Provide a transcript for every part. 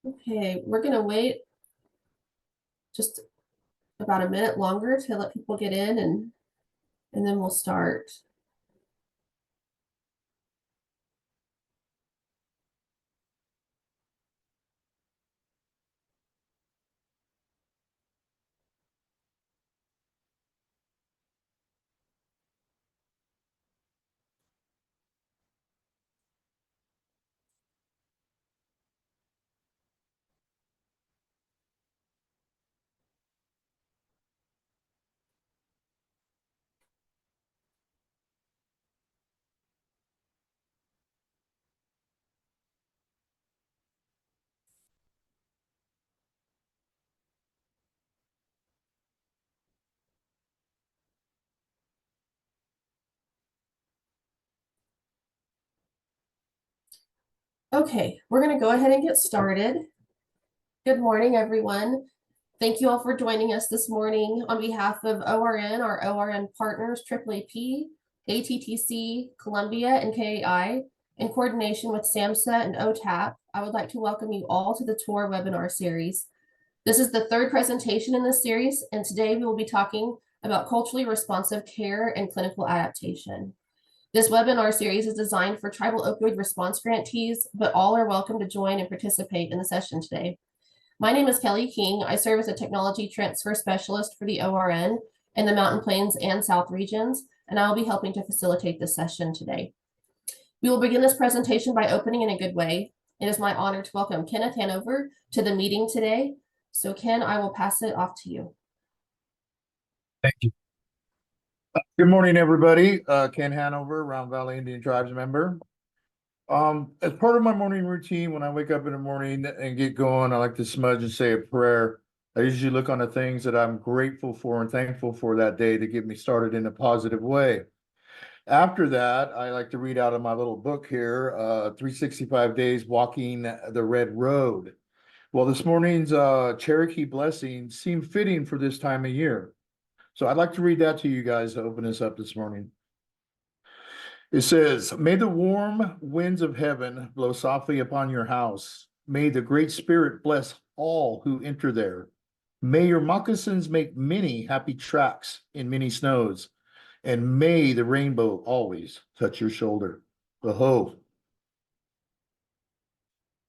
Okay, we're gonna wait just about a minute longer to let people get in and then we'll start. Okay, we're gonna go ahead and get started. Good morning, everyone. Thank you all for joining us this morning on behalf of ORN, our ORN partners, AAAP, ATTC, Columbia, and KAI, in coordination with SAMHSA and OTAP. I would like to welcome you all to the tour webinar series. This is the third presentation in this series, and today we will be talking about culturally responsive care and clinical adaptation. This webinar series is designed for tribal opioid response grantees, but all are welcome to join and participate in the session today. My name is Kelly King. I serve as a technology transfer specialist for the ORN in the Mountain Plains and South regions, and I will be helping to facilitate this session today. We will begin this presentation by opening in a good way. It is my honor to welcome Kenneth Hanover to the meeting today. So Ken, I will pass it off to you. Thank you. Good morning, everybody. Ken Hanover, Round Valley Indian Tribes member. As part of my morning routine, when I wake up in the morning and get going, I like to smudge and say a prayer. I usually look on the things that I'm grateful for and thankful for that day to get me started in a positive way. After that, I like to read out of my little book here, 365 Days Walking the Red Road. Well, this morning's Cherokee blessing seemed fitting for this time of year. So I'd like to read that to you guys to open us up this morning. It says, may the warm winds of heaven blow softly upon your house. May the Great Spirit bless all who enter there. May your moccasins make many happy tracks in many snows. And may the rainbow always touch your shoulder. Aho.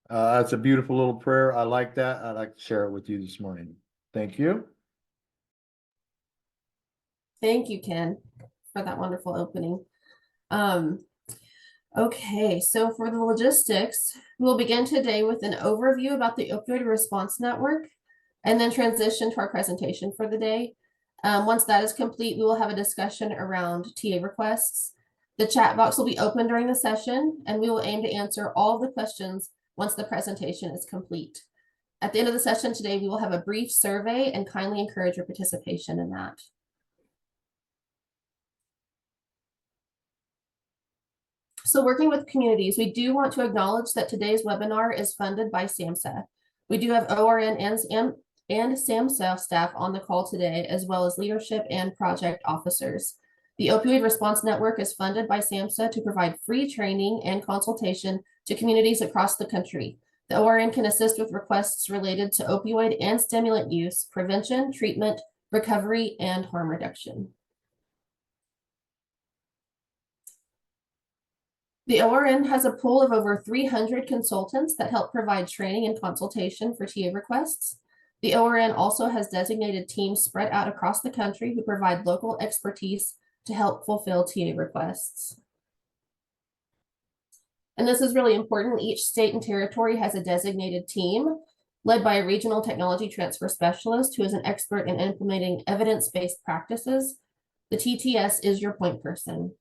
That's a beautiful little prayer. I like that. I'd like to share it with you this morning. Thank you. Thank you, Ken, for that wonderful opening. Okay, so for the logistics, we'll begin today with an overview about the Opioid Response Network and then transition to our presentation for the day. Once that is complete, we will have a discussion around TA requests. The chat box will be open during the session, and we will aim to answer all of the questions once the presentation is complete. At the end of the session today, we will have a brief survey and kindly encourage your participation in that. So working with communities, we do want to acknowledge that today's webinar is funded by SAMHSA. We do have ORN and SAMHSA staff on the call today, as well as leadership and project officers. The Opioid Response Network is funded by SAMHSA to provide free training and consultation to communities across the country. The ORN can assist with requests related to opioid and stimulant use, prevention, treatment, recovery, and harm reduction. The ORN has a pool of over 300 consultants that help provide training and consultation for TA requests. The ORN also has designated teams spread out across the country who provide local expertise to help fulfill TA requests. And this is really important. Each state and territory has a designated team led by a regional technology transfer specialist who is an expert in implementing evidence-based practices. The TTS is your point person.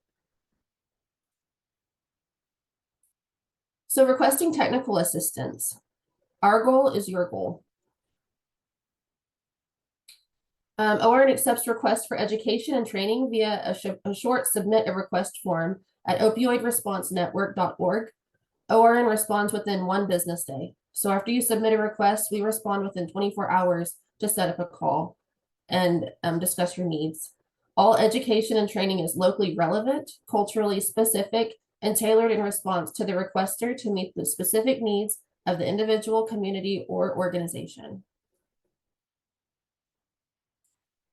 So requesting technical assistance. Our goal is your goal. ORN accepts requests for education and training via a short submit a request form at opioidresponsenetwork.org. ORN responds within 1 business day. So after you submit a request, we respond within 24 hours to set up a call and discuss your needs. All education and training is locally relevant, culturally specific, and tailored in response to the requester to meet the specific needs of the individual, community, or organization.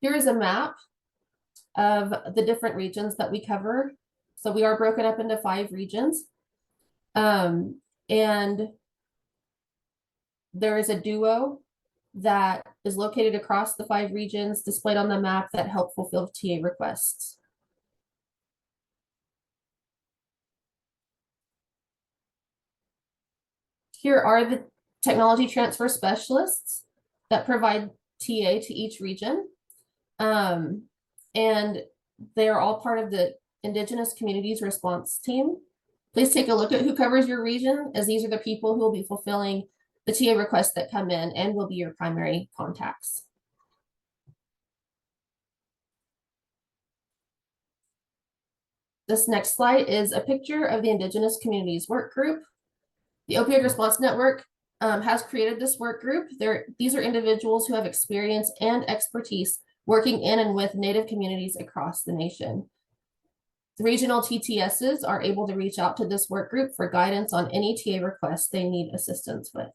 Here is a map of the different regions that we cover. So we are broken up into 5 regions. And there is a duo that is located across the 5 regions displayed on the map that help fulfill TA requests. Here are the technology transfer specialists that provide TA to each region. And they are all part of the Indigenous Communities Response Team. Please take a look at who covers your region, as these are the people who will be fulfilling the TA requests that come in and will be your primary contacts. This next slide is a picture of the Indigenous Communities Work Group. The Opioid Response Network has created this work group. These are individuals who have experience and expertise working in and with Native communities across the nation. The regional TTSs are able to reach out to this work group for guidance on any TA requests they need assistance with.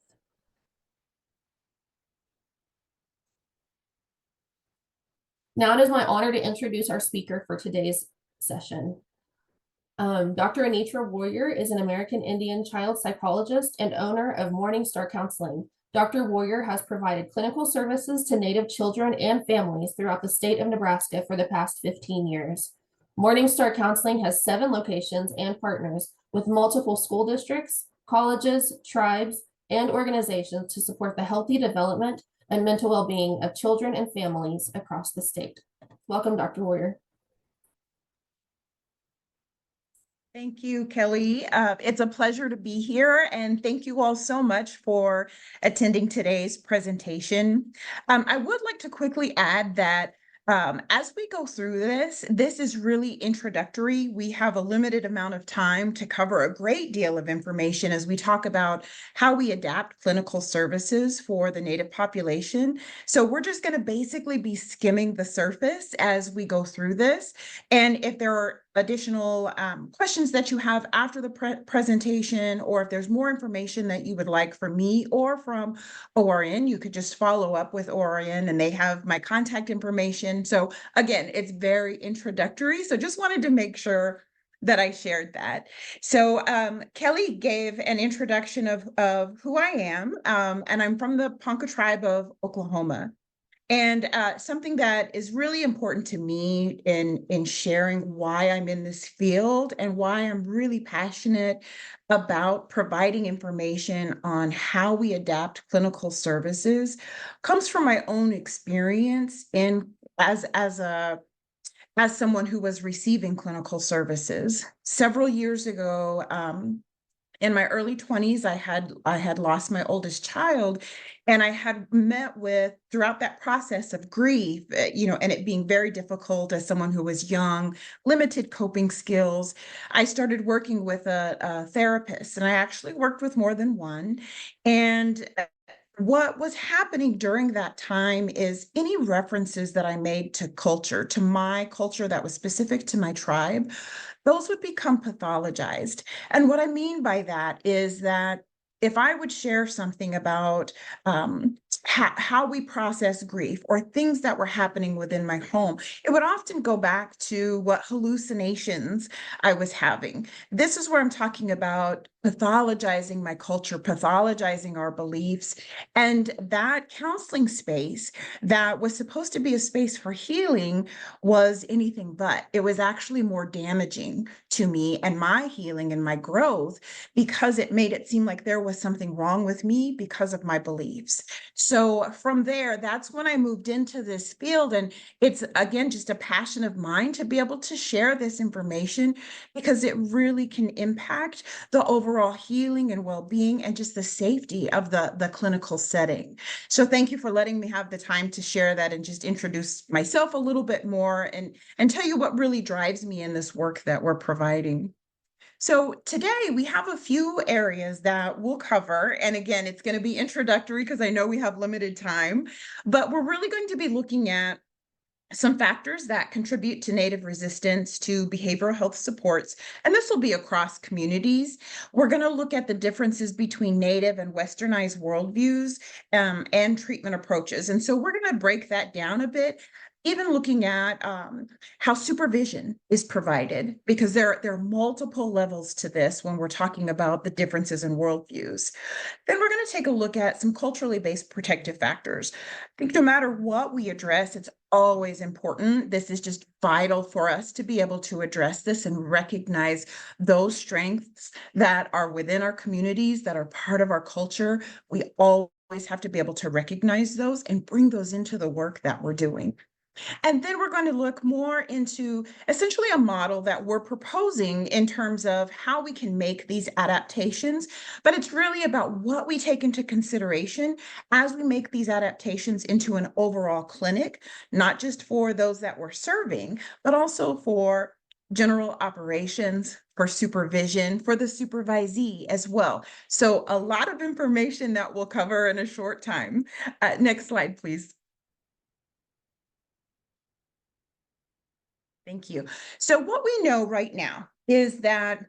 Now it is my honor to introduce our speaker for today's session. Dr. Anitra Warrior is an American Indian child psychologist and owner of Morningstar Counseling. Dr. Warrior has provided clinical services to Native children and families throughout the state of Nebraska for the past 15 years. Morningstar Counseling has 7 locations and partners with multiple school districts, colleges, tribes, and organizations to support the healthy development and mental well-being of children and families across the state. Welcome, Dr. Warrior. Thank you, Kelly. It's a pleasure to be here, and thank you all so much for attending today's presentation. I would like to quickly add that as we go through this is really introductory. We have a limited amount of time to cover a great deal of information as we talk about how we adapt clinical services for the Native population. So we're just going to basically be skimming the surface as we go through this. And if there are additional questions that you have after the presentation, or if there's more information that you would like from me or from ORN, you could just follow up with ORN, and they have my contact information. So again, it's very introductory. So just wanted to make sure that I shared that. So Kelly gave an introduction of who I am, and I'm from the Ponca tribe of Oklahoma. And something that is really important to me in sharing why I'm in this field and why I'm really passionate about providing information on how we adapt clinical services comes from my own experience as someone who was receiving clinical services. Several years ago, in my early 20s, I had lost my oldest child, and I had met with, throughout that process of grief, and it being very difficult as someone who was young, limited coping skills, I started working with a therapist, and I actually worked with more than one. And what was happening during that time is any references that I made to culture, to my culture that was specific to my tribe, those would become pathologized. And what I mean by that is that if I would share something about how we process grief or things that were happening within my home, it would often go back to what hallucinations I was having. This is where I'm talking about pathologizing my culture, pathologizing our beliefs. And that counseling space that was supposed to be a space for healing was anything but. It was actually more damaging to me and my healing and my growth, because it made it seem like there was something wrong with me because of my beliefs. So from there, that's when I moved into this field. And it's, again, just a passion of mine to be able to share this information, because it really can impact the overall healing and well-being and just the safety of the clinical setting. So thank you for letting me have the time to share that and just introduce myself a little bit more and tell you what really drives me in this work that we're providing. So today we have a few areas that we'll cover. And again, it's going to be introductory because I know we have limited time, but we're really going to be looking at some factors that contribute to Native resistance to behavioral health supports, and this will be across communities. We're going to look at the differences between Native and Westernized worldviews and treatment approaches. And so we're going to break that down a bit, even looking at how supervision is provided, because there are multiple levels to this when we're talking about the differences in worldviews. Then we're going to take a look at some culturally based protective factors. I think no matter what we address, it's always important. This is just vital for us to be able to address this and recognize those strengths that are within our communities, that are part of our culture. We always have to be able to recognize those and bring those into the work that we're doing. And then we're going to look more into essentially a model that we're proposing in terms of how we can make these adaptations. But it's really about what we take into consideration as we make these adaptations into an overall clinic, not just for those that we're serving, but also for general operations, for supervision, for the supervisee as well. So a lot of information that we'll cover in a short time. Next slide, please. Thank you. So what we know right now is that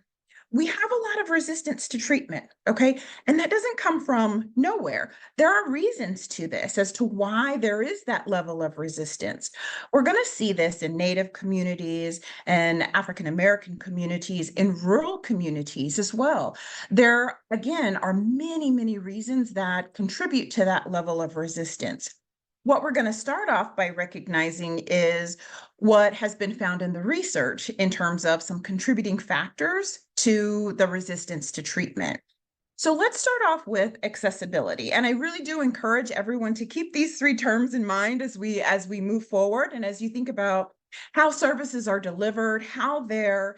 we have a lot of resistance to treatment, okay? And that doesn't come from nowhere. There are reasons to this as to why there is that level of resistance. We're going to see this in Native communities and African American communities, in rural communities as well. There, again, are many, many reasons that contribute to that level of resistance. What we're going to start off by recognizing is what has been found in the research in terms of some contributing factors to the resistance to treatment. So let's start off with accessibility. And I really do encourage everyone to keep these three terms in mind as we move forward, and as you think about how services are delivered, how they're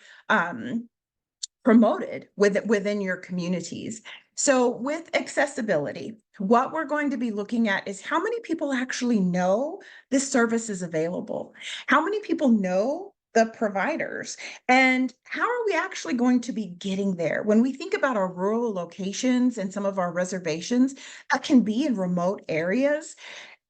promoted within your communities. So with accessibility, what we're going to be looking at is how many people actually know this service is available? How many people know the providers? And how are we actually going to be getting there? When we think about our rural locations and some of our reservations, that can be in remote areas.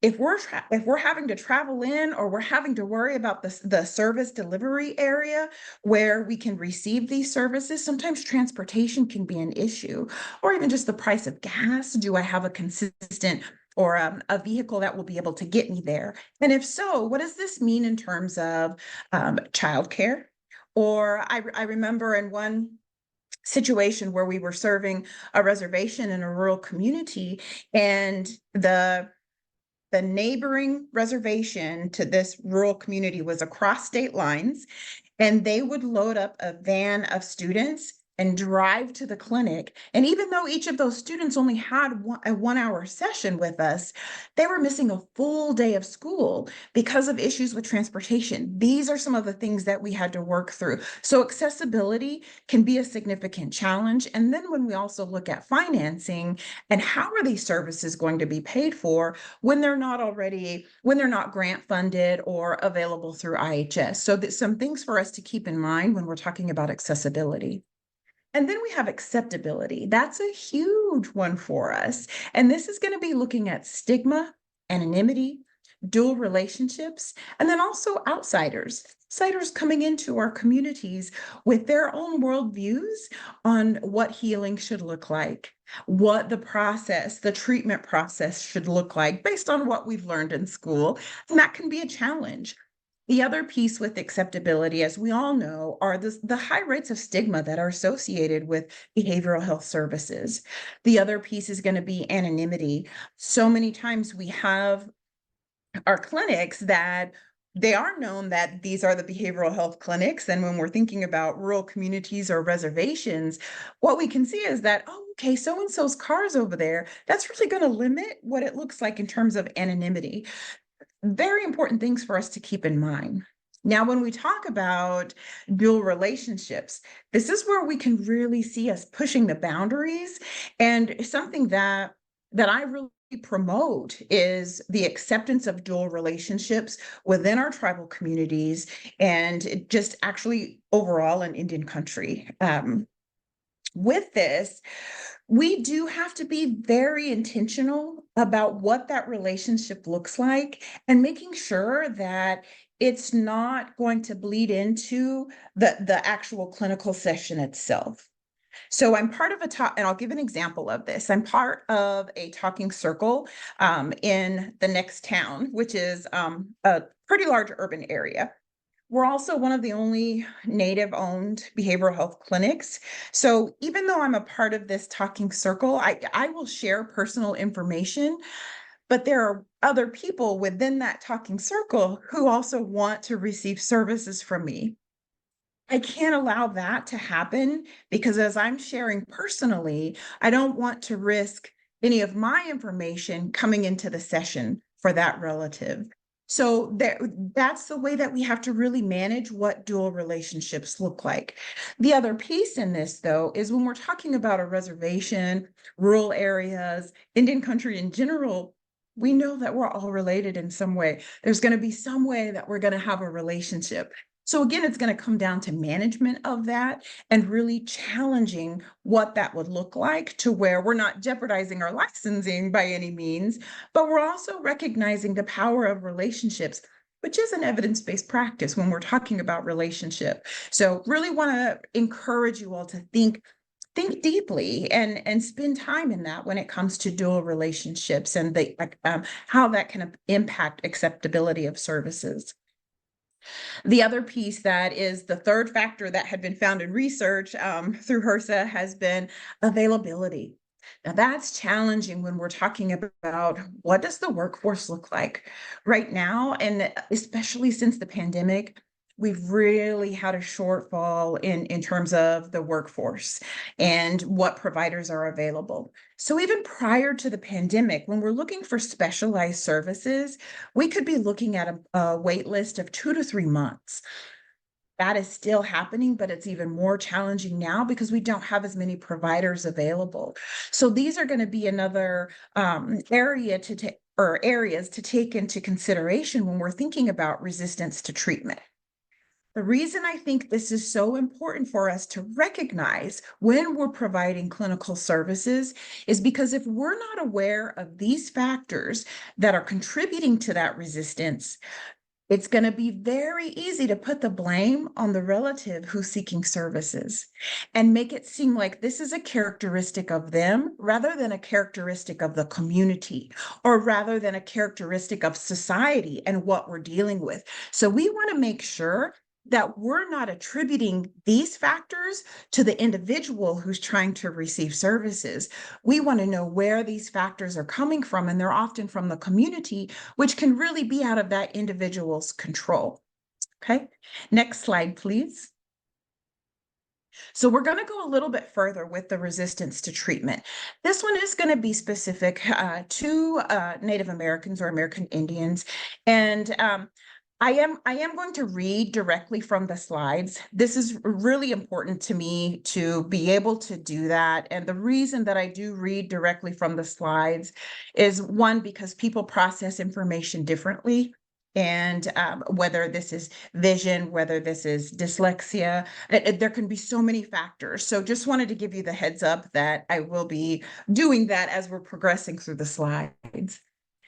If we're having to travel in, or we're having to worry about the service delivery area where we can receive these services, sometimes transportation can be an issue, or even just the price of gas. Do I have a consistent or a vehicle that will be able to get me there? And if so, what does this mean in terms of childcare? Or I remember in one situation where we were serving a reservation in a rural community, and the neighboring reservation to this rural community was across state lines, and they would load up a van of students and drive to the clinic. And even though each of those students only had a 1 hour session with us, they were missing a full day of school because of issues with transportation. These are some of the things that we had to work through. So accessibility can be a significant challenge. And then when we also look at financing and how are these services going to be paid for when they're not grant funded or available through IHS. So that's some things for us to keep in mind when we're talking about accessibility. And then we have acceptability. That's a huge one for us. And this is going to be looking at stigma, anonymity, dual relationships, and then also outsiders coming into our communities with their own worldviews on what healing should look like, what the treatment process should look like based on what we've learned in school. And that can be a challenge. The other piece with acceptability, as we all know, are the high rates of stigma that are associated with behavioral health services. The other piece is going to be anonymity. So many times we have our clinics that they are known that these are the behavioral health clinics. And when we're thinking about rural communities or reservations, what we can see is that, oh, okay, so-and-so's car's over there. That's really going to limit what it looks like in terms of anonymity. Very important things for us to keep in mind. Now, when we talk about dual relationships, this is where we can really see us pushing the boundaries. And something that I really promote is the acceptance of dual relationships within our tribal communities and just actually overall in Indian country. With this, we do have to be very intentional about what that relationship looks like and making sure that it's not going to bleed into the actual clinical session itself. So I'm part of a talk, and I'll give an example of this. I'm part of a talking circle in the next town, which is a pretty large urban area. We're also one of the only Native-owned behavioral health clinics. So even though I'm a part of this talking circle, I will share personal information, but there are other people within that talking circle who also want to receive services from me. I can't allow that to happen because as I'm sharing personally, I don't want to risk any of my information coming into the session for that relative. So that's the way that we have to really manage what dual relationships look like. The other piece in this, though, is when we're talking about a reservation, rural areas, Indian country in general, we know that we're all related in some way. There's going to be some way that we're going to have a relationship. So again, it's going to come down to management of that and really challenging what that would look like to where we're not jeopardizing our licensing by any means, but we're also recognizing the power of relationships, which is an evidence-based practice when we're talking about relationship. So really want to encourage you all to think deeply and spend time in that when it comes to dual relationships and the how that can impact acceptability of services. The other piece that is the third factor that had been found in research through HRSA has been availability. Now that's challenging when we're talking about what does the workforce look like right now, and especially since the pandemic, we've really had a shortfall in terms of the workforce and what providers are available. So even prior to the pandemic, when we're looking for specialized services, we could be looking at a wait list of 2 to 3 months. That is still happening, but it's even more challenging now because we don't have as many providers available. So these are going to be another areas to take into consideration when we're thinking about resistance to treatment. The reason I think this is so important for us to recognize when we're providing clinical services is because if we're not aware of these factors that are contributing to that resistance, it's going to be very easy to put the blame on the relative who's seeking services and make it seem like this is a characteristic of them rather than a characteristic of the community or rather than a characteristic of society and what we're dealing with. So we want to make sure that we're not attributing these factors to the individual who's trying to receive services. We want to know where these factors are coming from, and they're often from the community, which can really be out of that individual's control. Okay, next slide, please. So we're going to go a little bit further with the resistance to treatment. This one is going to be specific to Native Americans or American Indians, and I am going to read directly from the slides. This is really important to me to be able to do that. And the reason that I do read directly from the slides is one, because people process information differently. And whether this is vision, whether this is dyslexia, there can be so many factors. So just wanted to give you the heads up that I will be doing that as we're progressing through the slides.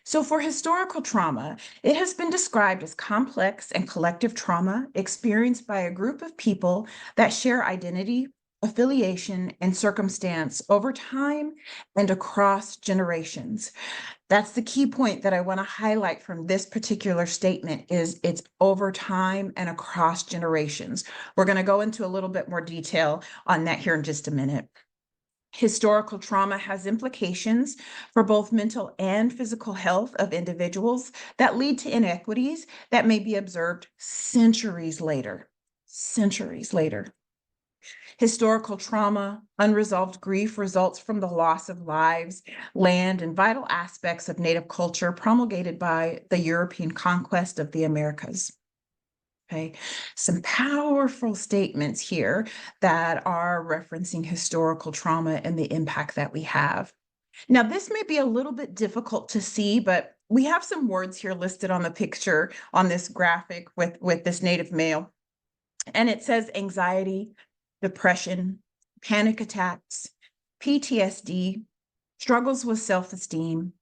So for historical trauma, it has been described as complex and collective trauma experienced by a group of people that share identity, affiliation, and circumstance over time and across generations. That's the key point that I want to highlight from this particular statement is it's over time and across generations. We're going to go into a little bit more detail on that here in just a minute. Historical trauma has implications for both mental and physical health of individuals that lead to inequities that may be observed centuries later. Centuries later. Historical trauma, unresolved grief results from the loss of lives, land, and vital aspects of Native culture promulgated by the European conquest of the Americas. Okay, some powerful statements here that are referencing historical trauma and the impact that we have. Now, this may be a little bit difficult to see, but we have some words here listed on the picture on this graphic with this Native male. And it says anxiety, depression, panic attacks, PTSD, struggles with self-esteem,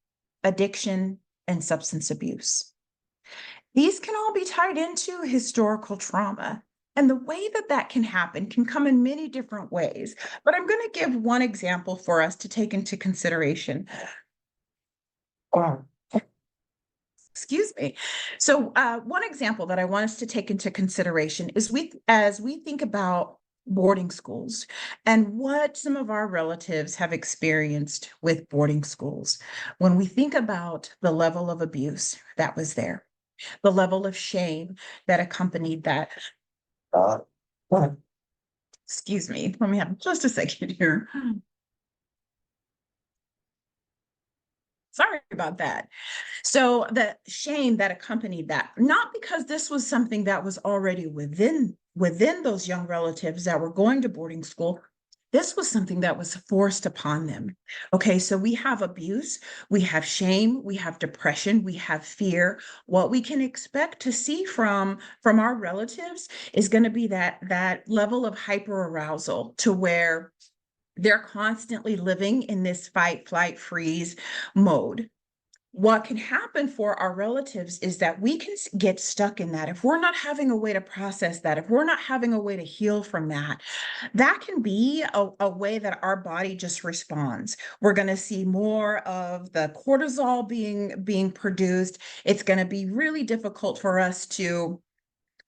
addiction, and substance abuse. These can all be tied into historical trauma. And the way that that can happen can come in many different ways. But I'm going to give one example for us to take into consideration. Excuse me. So one example that I want us to take into consideration is as we think about boarding schools and what some of our relatives have experienced with boarding schools. When we think about the level of abuse that was there, the level of shame that accompanied that. Excuse me, let me have just a second here. Sorry about that. So the shame that accompanied that, not because this was something that was already within those young relatives that were going to boarding school. This was something that was forced upon them. Okay, so we have abuse, we have shame, we have depression, we have fear. What we can expect to see from our relatives is going to be that level of hyperarousal to where they're constantly living in this fight, flight, freeze mode. What can happen for our relatives is that we can get stuck in that. If we're not having a way to process that, if we're not having a way to heal from that, that can be a way that our body just responds. We're going to see more of the cortisol being produced. It's going to be really difficult for us to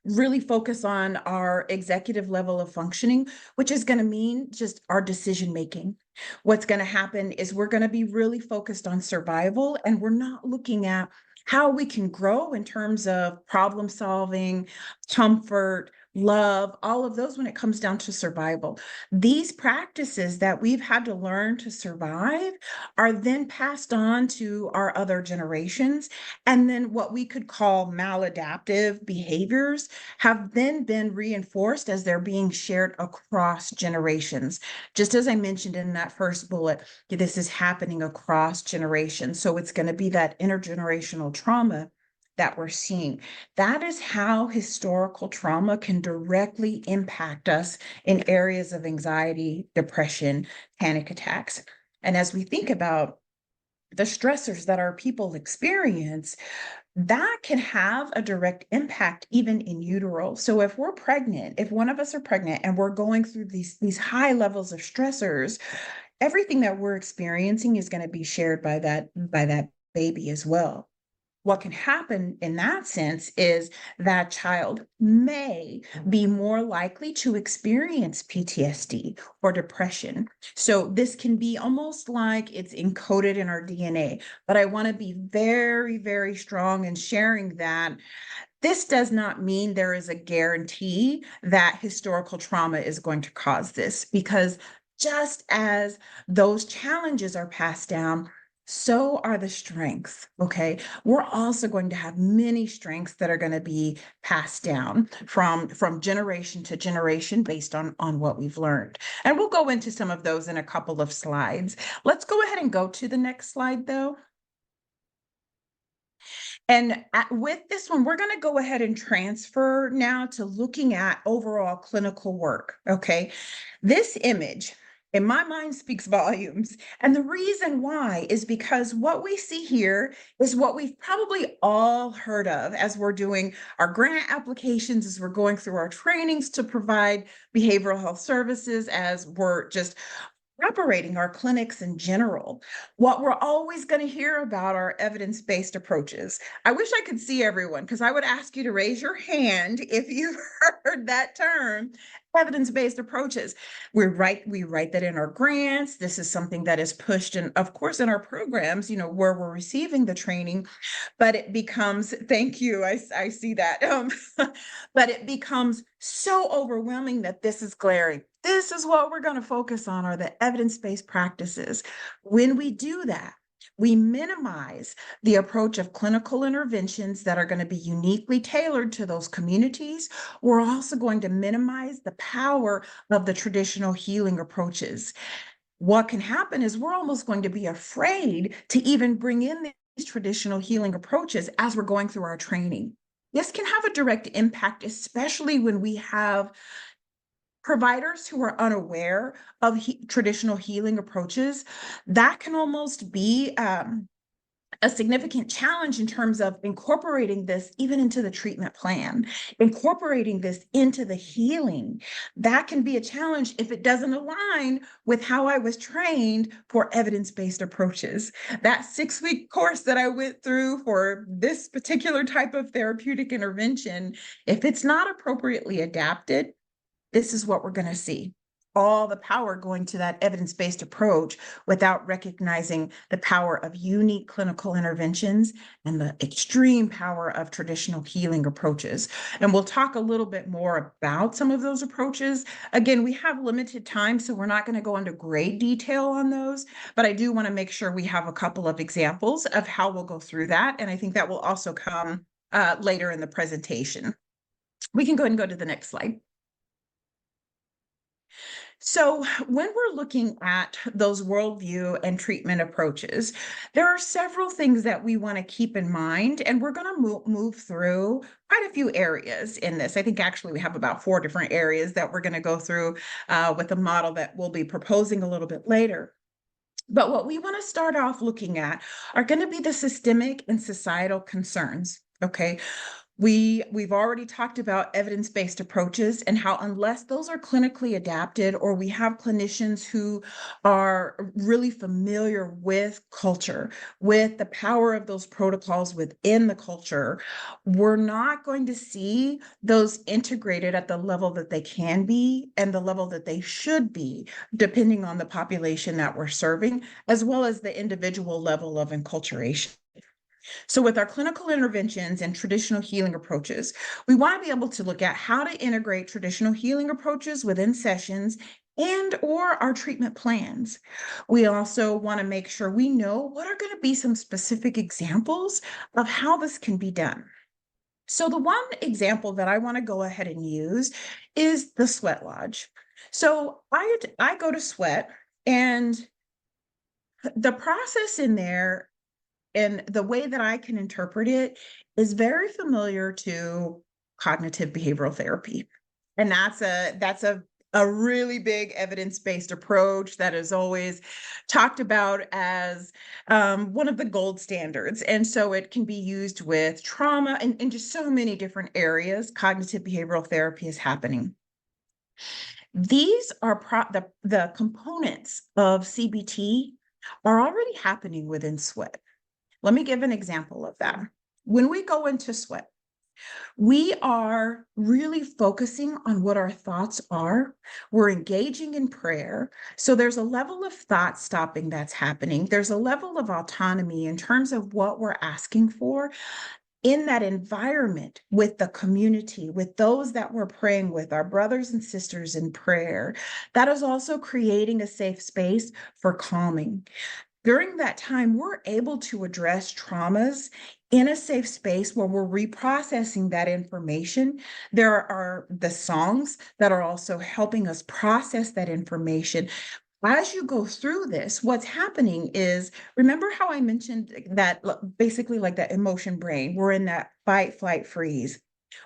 really focus on our executive level of functioning, which is going to mean just our decision making. What's going to happen is we're going to be really focused on survival, and we're not looking at how we can grow in terms of problem solving, comfort, love, all of those when it comes down to survival. These practices that we've had to learn to survive are then passed on to our other generations. And then what we could call maladaptive behaviors have then been reinforced as they're being shared across generations. Just as I mentioned in that first bullet, this is happening across generations. So it's going to be that intergenerational trauma that we're seeing. That is how historical trauma can directly impact us in areas of anxiety, depression, panic attacks. And as we think about the stressors that our people experience, that can have a direct impact even in utero. So if we're pregnant, if one of us are pregnant and we're going through these high levels of stressors, everything that we're experiencing is going to be shared by that baby as well. What can happen in that sense is that child may be more likely to experience PTSD or depression. So this can be almost like it's encoded in our DNA. But I want to be very, very strong in sharing that this does not mean there is a guarantee that historical trauma is going to cause this, because just as those challenges are passed down, so are the strengths. Okay. We're also going to have many strengths that are going to be passed down from generation to generation based on what we've learned. And we'll go into some of those in a couple of slides. Let's go ahead and go to the next slide, though. And with this one, we're going to go ahead and transfer now to looking at overall clinical work. Okay. This image, in my mind, speaks volumes. And the reason why is because what we see here is what we've probably all heard of as we're doing our grant applications, as we're going through our trainings to provide behavioral health services, as we're just operating our clinics in general. What we're always going to hear about are evidence-based approaches. I wish I could see everyone, because I would ask you to raise your hand if you've heard that term, evidence-based approaches. We write that in our grants. This is something that is pushed in, of course, in our programs, where we're receiving the training, but it becomes, thank you, I see that. But it becomes so overwhelming that this is glaring. This is what we're going to focus on, are the evidence-based practices. When we do that, we minimize the approach of clinical interventions that are going to be uniquely tailored to those communities. We're also going to minimize the power of the traditional healing approaches. What can happen is we're almost going to be afraid to even bring in these traditional healing approaches as we're going through our training. This can have a direct impact, especially when we have providers who are unaware of traditional healing approaches. That can almost be a significant challenge in terms of incorporating this even into the treatment plan, incorporating this into the healing. That can be a challenge if it doesn't align with how I was trained for evidence-based approaches. That 6-week course that I went through for this particular type of therapeutic intervention, if it's not appropriately adapted, this is what we're going to see. All the power going to that evidence-based approach without recognizing the power of unique clinical interventions and the extreme power of traditional healing approaches. And we'll talk a little bit more about some of those approaches. Again, we have limited time, so we're not going to go into great detail on those, but I do want to make sure we have a couple of examples of how we'll go through that. And I think that will also come later in the presentation. We can go ahead and go to the next slide. So when we're looking at those worldview and treatment approaches, there are several things that we want to keep in mind, and we're going to move through quite a few areas in this. I think actually we have about 4 different areas that we're going to go through with a model that we'll be proposing a little bit later. But what we want to start off looking at are going to be the systemic and societal concerns, okay? We've already talked about evidence-based approaches and how unless those are clinically adapted, or we have clinicians who are really familiar with culture, with the power of those protocols within the culture, we're not going to see those integrated at the level that they can be and the level that they should be, depending on the population that we're serving, as well as the individual level of enculturation. So with our clinical interventions and traditional healing approaches, we want to be able to look at how to integrate traditional healing approaches within sessions and or our treatment plans. We also want to make sure we know what are going to be some specific examples of how this can be done. So the one example that I want to go ahead and use is the sweat lodge. So I go to sweat, and the process in there and the way that I can interpret it is very familiar to cognitive behavioral therapy. And that's a really big evidence-based approach that is always talked about as one of the gold standards. And so it can be used with trauma and in just so many different areas. Cognitive behavioral therapy is happening. These are the components of CBT are already happening within sweat. Let me give an example of that. When we go into sweat, we are really focusing on what our thoughts are. We're engaging in prayer. So there's a level of thought stopping that's happening. There's a level of autonomy in terms of what we're asking for in that environment with the community, with those that we're praying with, our brothers and sisters in prayer. That is also creating a safe space for calming. During that time, we're able to address traumas in a safe space where we're reprocessing that information. There are the songs that are also helping us process that information. As you go through this, what's happening is, remember how I mentioned that basically like that emotion brain, we're in that fight, flight, freeze.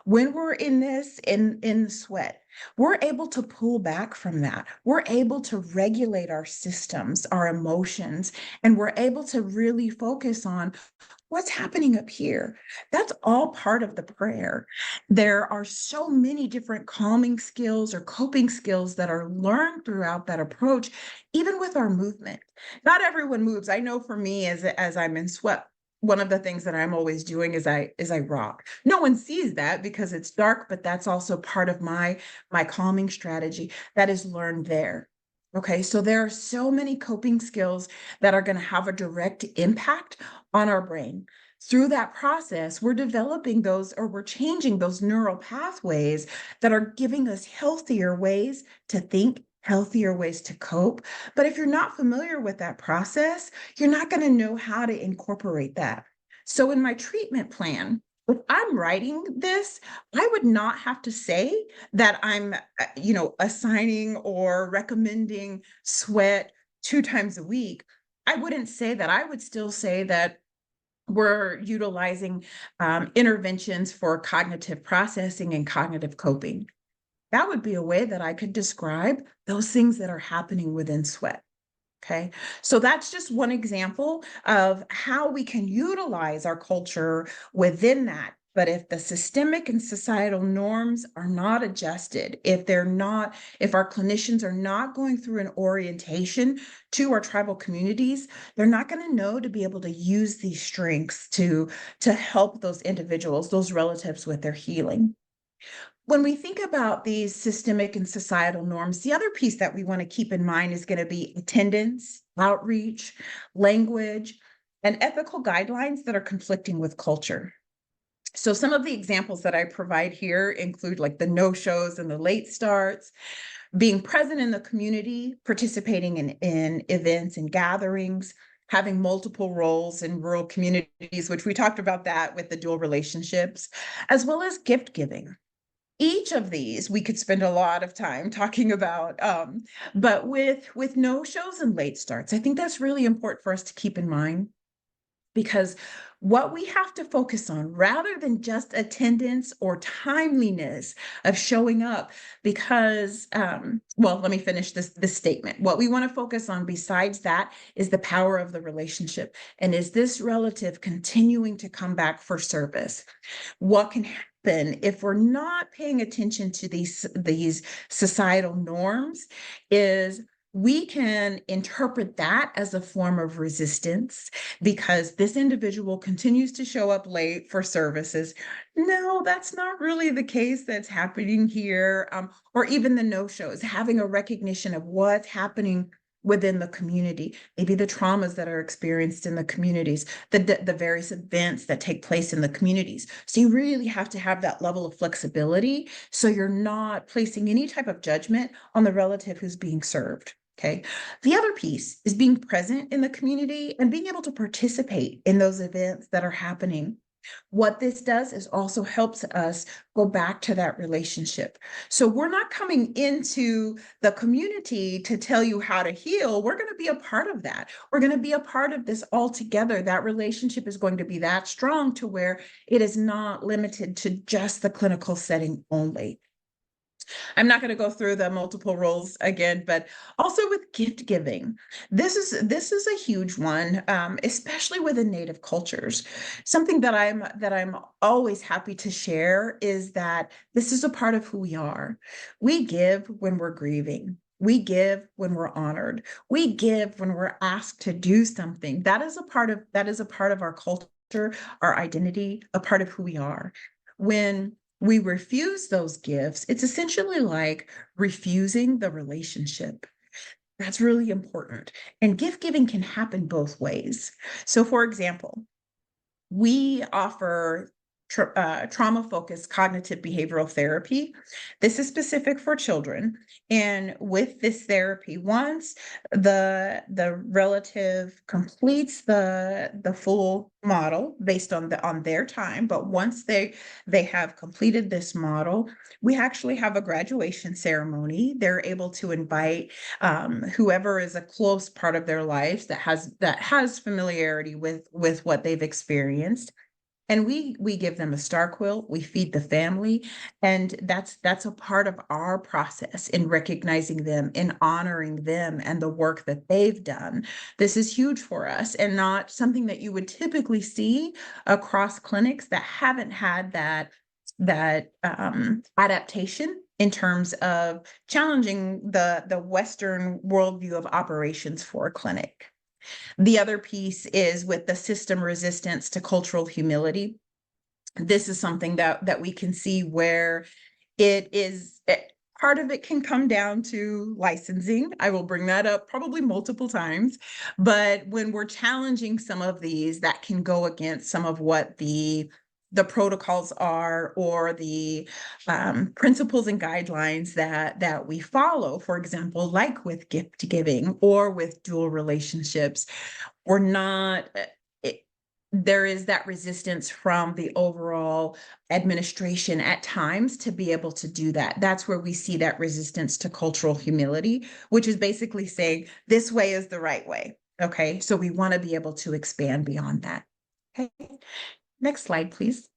When we're in this, in the sweat, we're able to pull back from that. We're able to regulate our systems, our emotions, and we're able to really focus on what's happening up here. That's all part of the prayer. There are so many different calming skills or coping skills that are learned throughout that approach, even with our movement. Not everyone moves. I know for me, as I'm in sweat, one of the things that I'm always doing is I rock. No one sees that because it's dark, but that's also part of my calming strategy that is learned there. Okay, so there are so many coping skills that are going to have a direct impact on our brain. Through that process, we're developing those, or we're changing those neural pathways that are giving us healthier ways to think, healthier ways to cope. But if you're not familiar with that process, you're not going to know how to incorporate that. So in my treatment plan, if I'm writing this, I would not have to say that I'm, assigning or recommending sweat 2 times a week. I wouldn't say that. I would still say that we're utilizing interventions for cognitive processing and cognitive coping. That would be a way that I could describe those things that are happening within sweat. Okay, so that's just one example of how we can utilize our culture within that. But if the systemic and societal norms are not adjusted, if our clinicians are not going through an orientation to our tribal communities, they're not going to know to be able to use these strengths to help those individuals, those relatives with their healing. When we think about these systemic and societal norms, the other piece that we want to keep in mind is going to be attendance, outreach, language, and ethical guidelines that are conflicting with culture. So some of the examples that I provide here include like the no-shows and the late starts, being present in the community, participating in events and gatherings, having multiple roles in rural communities, which we talked about that with the dual relationships, as well as gift giving. Each of these we could spend a lot of time talking about, but with no shows and late starts, I think that's really important for us to keep in mind, because what we have to focus on rather than just attendance or timeliness of showing up, because well, let me finish this statement. What we want to focus on besides that is the power of the relationship, and is this relative continuing to come back for service? What can happen if we're not paying attention to these societal norms is we can interpret that as a form of resistance because this individual continues to show up late for services. No, that's not really the case that's happening here. Or even the no-shows, having a recognition of what's happening within the community, maybe the traumas that are experienced in the communities, the various events that take place in the communities. So you really have to have that level of flexibility so you're not placing any type of judgment on the relative who's being served. Okay. The other piece is being present in the community and being able to participate in those events that are happening. What this does is also helps us go back to that relationship. So we're not coming into the community to tell you how to heal. We're going to be a part of that. We're going to be a part of this all together. That relationship is going to be that strong to where it is not limited to just the clinical setting only. I'm not going to go through the multiple roles again, but also with gift giving. This is a huge one, especially within Native cultures. Something that I'm always happy to share is that this is a part of who we are. We give when we're grieving. We give when we're honored. We give when we're asked to do something. That is a part of our culture, our identity, a part of who we are. When we refuse those gifts, it's essentially like refusing the relationship. That's really important. And gift giving can happen both ways. So, for example, we offer trauma-focused cognitive behavioral therapy. This is specific for children. And with this therapy, once the relative completes the full model based on their time, but once they have completed this model, we actually have a graduation ceremony. They're able to invite whoever is a close part of their lives that has familiarity with what they've experienced. And we give them a star quilt, we feed the family, and that's a part of our process in recognizing them, in honoring them and the work that they've done. This is huge for us and not something that you would typically see across clinics that haven't had that adaptation in terms of challenging the Western worldview of operations for a clinic. The other piece is with the system resistance to cultural humility. This is something that we can see where part of it can come down to licensing. I will bring that up probably multiple times, but when we're challenging some of these, that can go against some of what the protocols are or the principles and guidelines that we follow, for example, like with gift giving or with dual relationships, we're not, there is that resistance from the overall administration at times to be able to do that. That's where we see that resistance to cultural humility, which is basically saying this way is the right way. Okay, so we want to be able to expand beyond that. Okay. Next slide, please.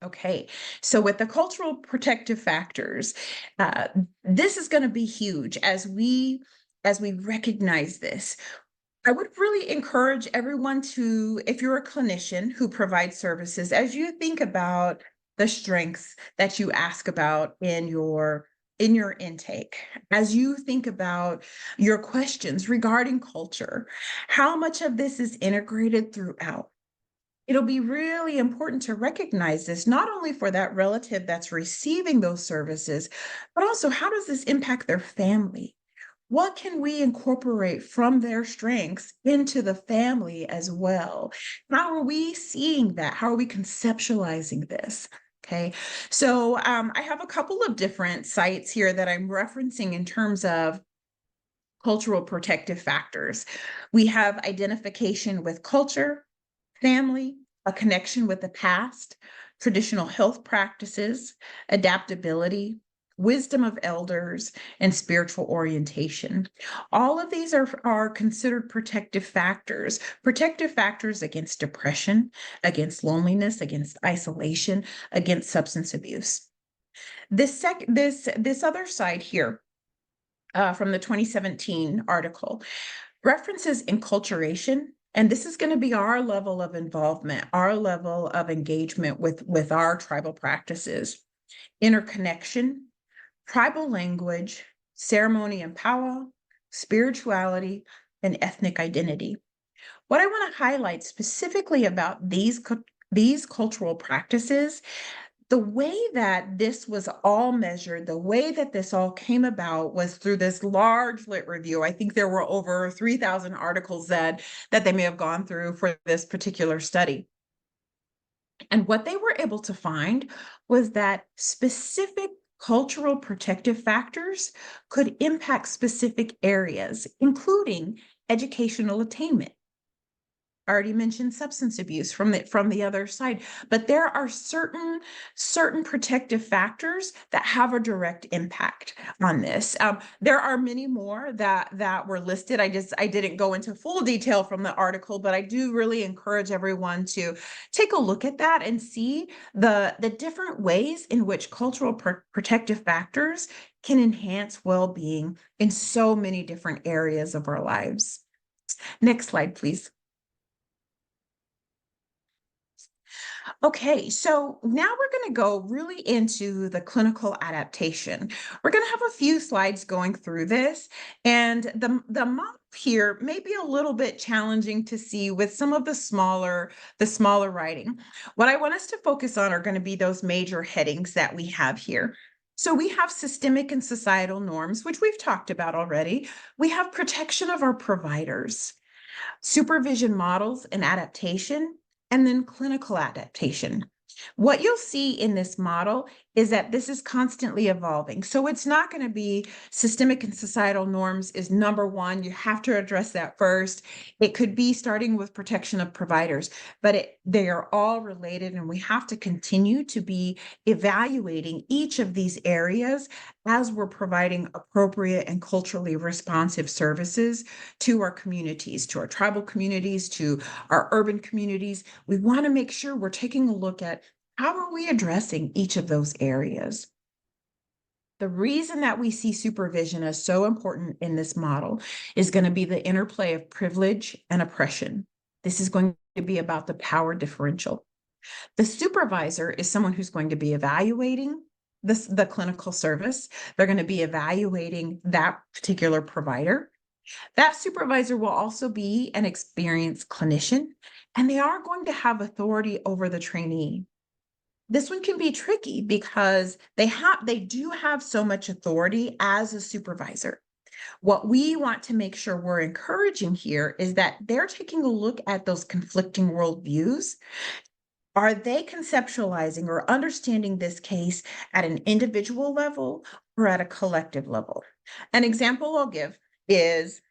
Okay, so with the cultural protective factors, this is going to be huge as we as we recognize this, I would really encourage everyone to, if you're a clinician who provides services, as you think about the strengths that you ask about in your intake, as you think about your questions regarding culture, how much of this is integrated throughout. It'll be really important to recognize this, not only for that relative that's receiving those services, but also how does this impact their family? What can we incorporate from their strengths into the family as well? How are we seeing that? How are we conceptualizing this? Okay, so I have a couple of different sites here that I'm referencing in terms of cultural protective factors. We have identification with culture, family, a connection with the past, traditional health practices, adaptability, wisdom of elders, and spiritual orientation. All of these are considered protective factors against depression, against loneliness, against isolation, against substance abuse. This other side here from the 2017 article references enculturation. And this is going to be our level of involvement, our level of engagement with our tribal practices, interconnection, tribal language, ceremony and power, spirituality, and ethnic identity. What I want to highlight specifically about these cultural practices, the way that this was all measured, the way that this all came about was through this large lit review. I think there were over 3,000 articles that they may have gone through for this particular study. And what they were able to find was that specific cultural protective factors could impact specific areas, including educational attainment. I already mentioned substance abuse from the other side, but there are certain protective factors that have a direct impact on this. There are many more that were listed. I didn't go into full detail from the article, but I do really encourage everyone to take a look at that and see the different ways in which cultural protective factors can enhance well-being in so many different areas of our lives. Next slide, please. Okay, so now we're going to go really into the clinical adaptation. We're going to have a few slides going through this, and the model here may be a little bit challenging to see with some of the smaller writing. What I want us to focus on are going to be those major headings that we have here. So we have systemic and societal norms, which we've talked about already. We have protection of our providers, supervision models and adaptation, and then clinical adaptation. What you'll see in this model is that this is constantly evolving. So it's not going to be systemic and societal norms is number one. You have to address that first. It could be starting with protection of providers, but they are all related, and we have to continue to be evaluating each of these areas as we're providing appropriate and culturally responsive services to our communities, to our tribal communities, to our urban communities. We want to make sure we're taking a look at how are we addressing each of those areas. The reason that we see supervision as so important in this model is going to be the interplay of privilege and oppression. This is going to be about the power differential. The supervisor is someone who's going to be evaluating the clinical service. They're going to be evaluating that particular provider. That supervisor will also be an experienced clinician, and they are going to have authority over the trainee. This one can be tricky because they do have so much authority as a supervisor. What we want to make sure we're encouraging here is that they're taking a look at those conflicting worldviews. Are they conceptualizing or understanding this case at an individual level or at a collective level? An example I'll give is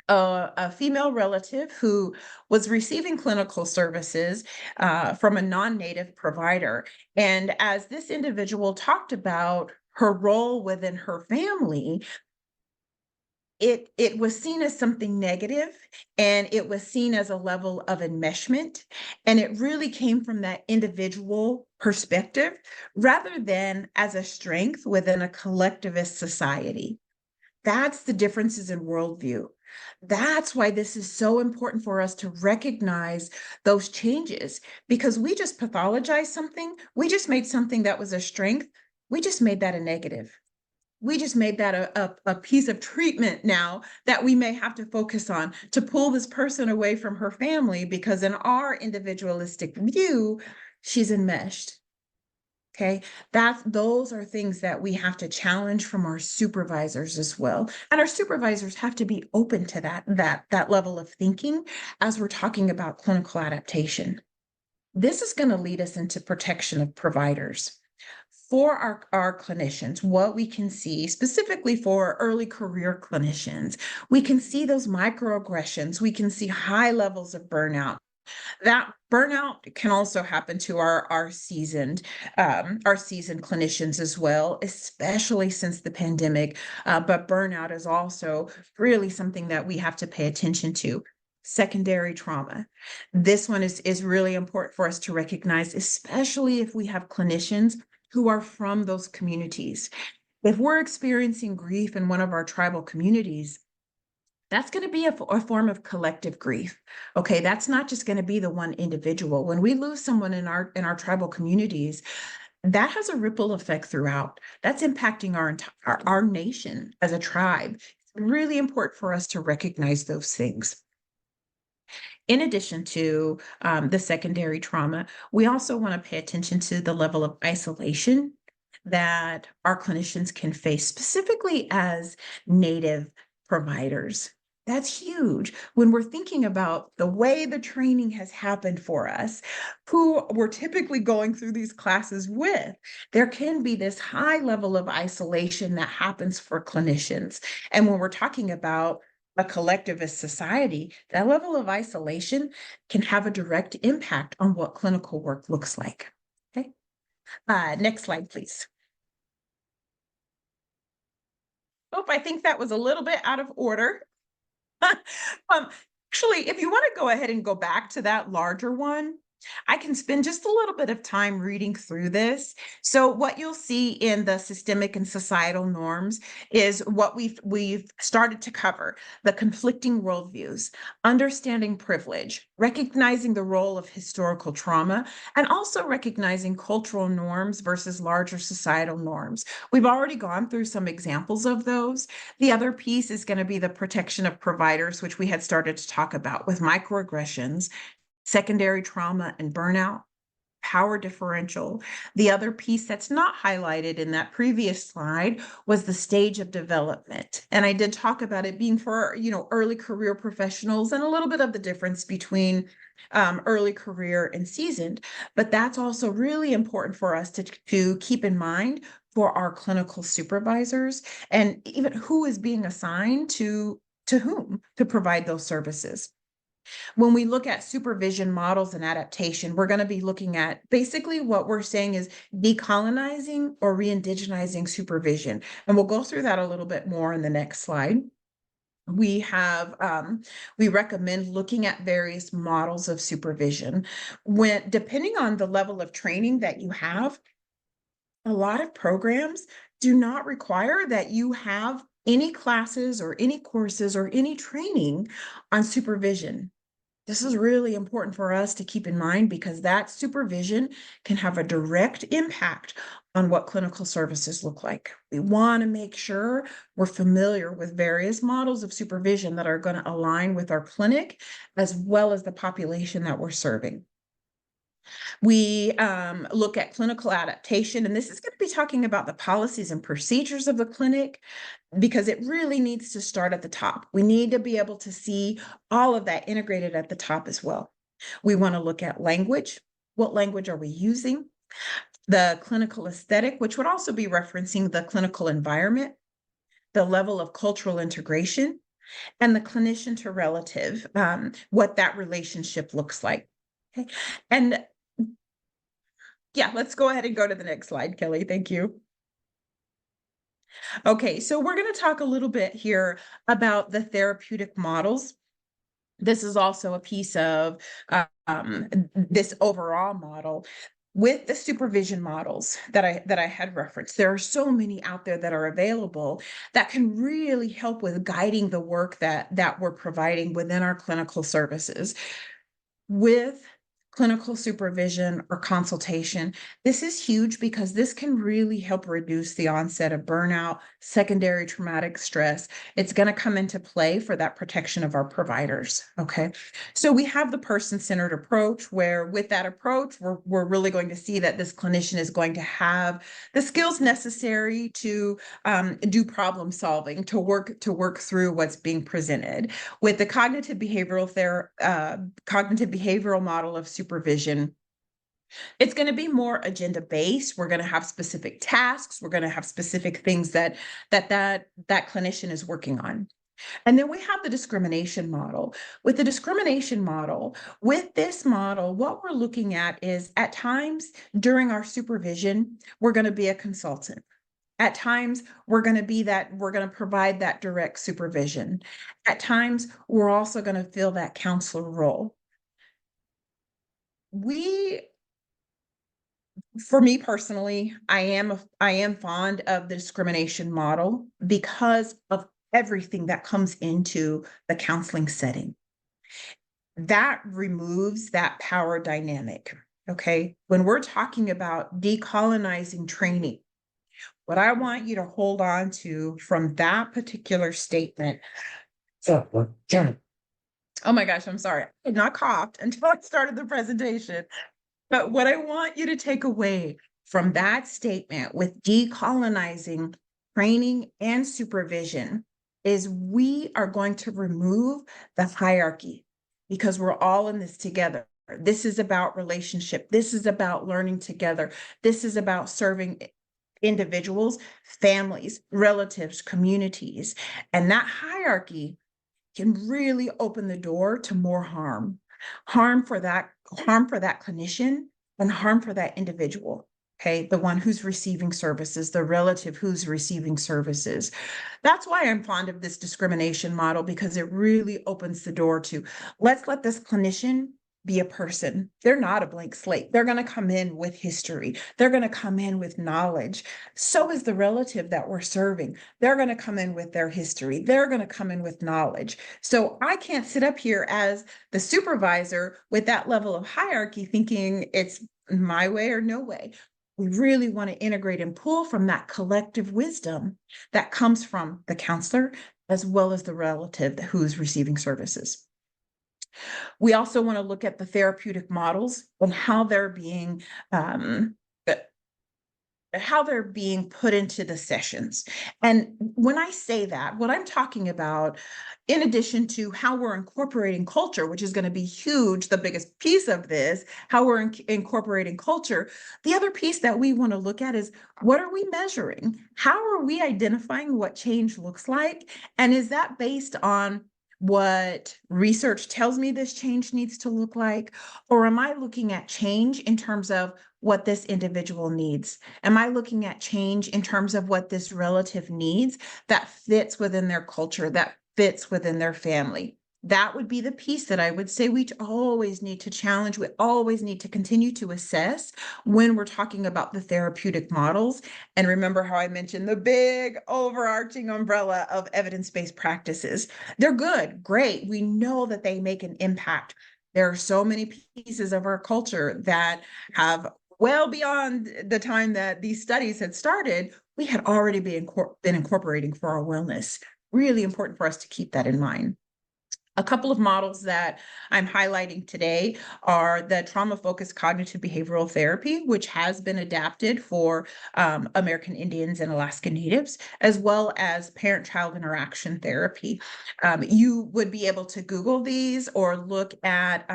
a female relative who was receiving clinical services from a non-native provider. And as this individual talked about her role within her family, it was seen as something negative, and it was seen as a level of enmeshment. And it really came from that individual perspective rather than as a strength within a collectivist society. That's the differences in worldview. That's why this is so important for us to recognize those changes, because we just pathologized something. We just made something that was a strength. We just made that a negative. We just made that a piece of treatment now that we may have to focus on to pull this person away from her family, because in our individualistic view, she's enmeshed. Okay, those are things that we have to challenge from our supervisors as well. And our supervisors have to be open to that level of thinking as we're talking about clinical adaptation. This is going to lead us into protection of providers. For our clinicians, what we can see specifically for early career clinicians, we can see those microaggressions, we can see high levels of burnout. That burnout can also happen to our seasoned clinicians as well, especially since the pandemic. But burnout is also really something that we have to pay attention to. Secondary trauma. This one is really important for us to recognize, especially if we have clinicians who are from those communities. If we're experiencing grief in one of our tribal communities, that's going to be a form of collective grief. Okay, that's not just going to be the one individual. When we lose someone in our tribal communities, that has a ripple effect throughout. That's impacting our nation as a tribe. It's really important for us to recognize those things. In addition to the secondary trauma, we also want to pay attention to the level of isolation that our clinicians can face, specifically as Native providers. That's huge. When we're thinking about the way the training has happened for us, who we're typically going through these classes with, there can be this high level of isolation that happens for clinicians. And when we're talking about a collectivist society, that level of isolation can have a direct impact on what clinical work looks like. Okay. Next slide, please. Oh, I think that was a little bit out of order. Actually, if you want to go ahead and go back to that larger one, I can spend just a little bit of time reading through this. So what you'll see in the systemic and societal norms is what we've started to cover: the conflicting worldviews, understanding privilege, recognizing the role of historical trauma, and also recognizing cultural norms versus larger societal norms. We've already gone through some examples of those. The other piece is going to be the protection of providers, which we had started to talk about with microaggressions, secondary trauma and burnout, power differential. The other piece that's not highlighted in that previous slide was the stage of development. And I did talk about it being for, early career professionals, and a little bit of the difference between early career and seasoned. But that's also really important for us to keep in mind for our clinical supervisors, and even who is being assigned to whom to provide those services. When we look at supervision models and adaptation, we're going to be looking at basically what we're saying is decolonizing or re-indigenizing supervision. And we'll go through that a little bit more in the next slide. We recommend looking at various models of supervision. Depending on the level of training that you have, a lot of programs do not require that you have any classes or any courses or any training on supervision. This is really important for us to keep in mind, because that supervision can have a direct impact on what clinical services look like. We want to make sure we're familiar with various models of supervision that are going to align with our clinic as well as the population that we're serving. We look at clinical adaptation, and this is going to be talking about the policies and procedures of the clinic, because it really needs to start at the top. We need to be able to see all of that integrated at the top as well. We want to look at language. What language are we using? The clinical aesthetic, which would also be referencing the clinical environment, the level of cultural integration, and the clinician to relative, what that relationship looks like. Okay. And yeah, let's go ahead and go to the next slide, Kelly. Thank you. Okay, so we're going to talk a little bit here about the therapeutic models. This is also a piece of this overall model. with the supervision models that I had referenced, there are so many out there that are available that can really help with guiding the work that we're providing within our clinical services. With clinical supervision or consultation, this is huge because this can really help reduce the onset of burnout, secondary traumatic stress. It's going to come into play for that protection of our providers. Okay. So we have the person-centered approach, where with that approach, we're really going to see that this clinician is going to have the skills necessary to do problem solving, to work through what's being presented. With the cognitive behavioral model of supervision, it's going to be more agenda based. We're going to have specific tasks. We're going to have specific things that clinician is working on. And then we have the discrimination model. With the discrimination model, with this model, what we're looking at is, at times during our supervision, we're going to be a consultant. At times, we're going to provide that direct supervision. At times, we're also going to fill that counselor role. For me personally, I am fond of the discrimination model because of everything that comes into the counseling setting. That removes that power dynamic. Okay. When we're talking about decolonizing training, what I want you to hold on to from that particular statement. Oh my gosh, I'm sorry. I had not coughed until I started the presentation. But what I want you to take away from that statement with decolonizing training and supervision is we are going to remove the hierarchy, because we're all in this together. This is about relationship. This is about learning together. This is about serving individuals, families, relatives, communities. And that hierarchy can really open the door to more harm for that clinician and harm for that individual. Okay, the one who's receiving services, the relative who's receiving services. That's why I'm fond of this discrimination model, because it really opens the door to, let's let this clinician be a person. They're not a blank slate. They're going to come in with history. They're going to come in with knowledge. So is the relative that we're serving. They're going to come in with their history. They're going to come in with knowledge. So I can't sit up here as the supervisor with that level of hierarchy thinking it's my way or no way. We really want to integrate and pull from that collective wisdom that comes from the counselor as well as the relative who's receiving services. We also want to look at the therapeutic models and how they're being put into the sessions. And when I say that, what I'm talking about, in addition to how we're incorporating culture, which is going to be huge, the biggest piece of this, how we're incorporating culture, the other piece that we want to look at is, what are we measuring? How are we identifying what change looks like? And is that based on what research tells me this change needs to look like? Or am I looking at change in terms of what this individual needs? Am I looking at change in terms of what this relative needs that fits within their culture, that fits within their family? That would be the piece that I would say we always need to challenge. We always need to continue to assess when we're talking about the therapeutic models. And remember how I mentioned the big overarching umbrella of evidence-based practices. They're good, great. We know that they make an impact. There are so many pieces of our culture that have, well beyond the time that these studies had started, we had already been incorporating for our wellness. Really important for us to keep that in mind. A couple of models that I'm highlighting today are the trauma-focused cognitive behavioral therapy, which has been adapted for American Indians and Alaska Natives, as well as parent-child interaction therapy. You would be able to Google these or look at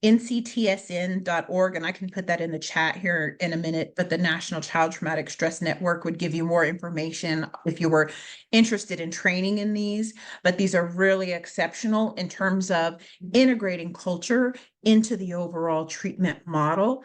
nctsn.org, and I can put that in the chat here in a minute, but the National Child Traumatic Stress Network would give you more information if you were interested in training in these, but these are really exceptional in terms of integrating culture into the overall treatment model.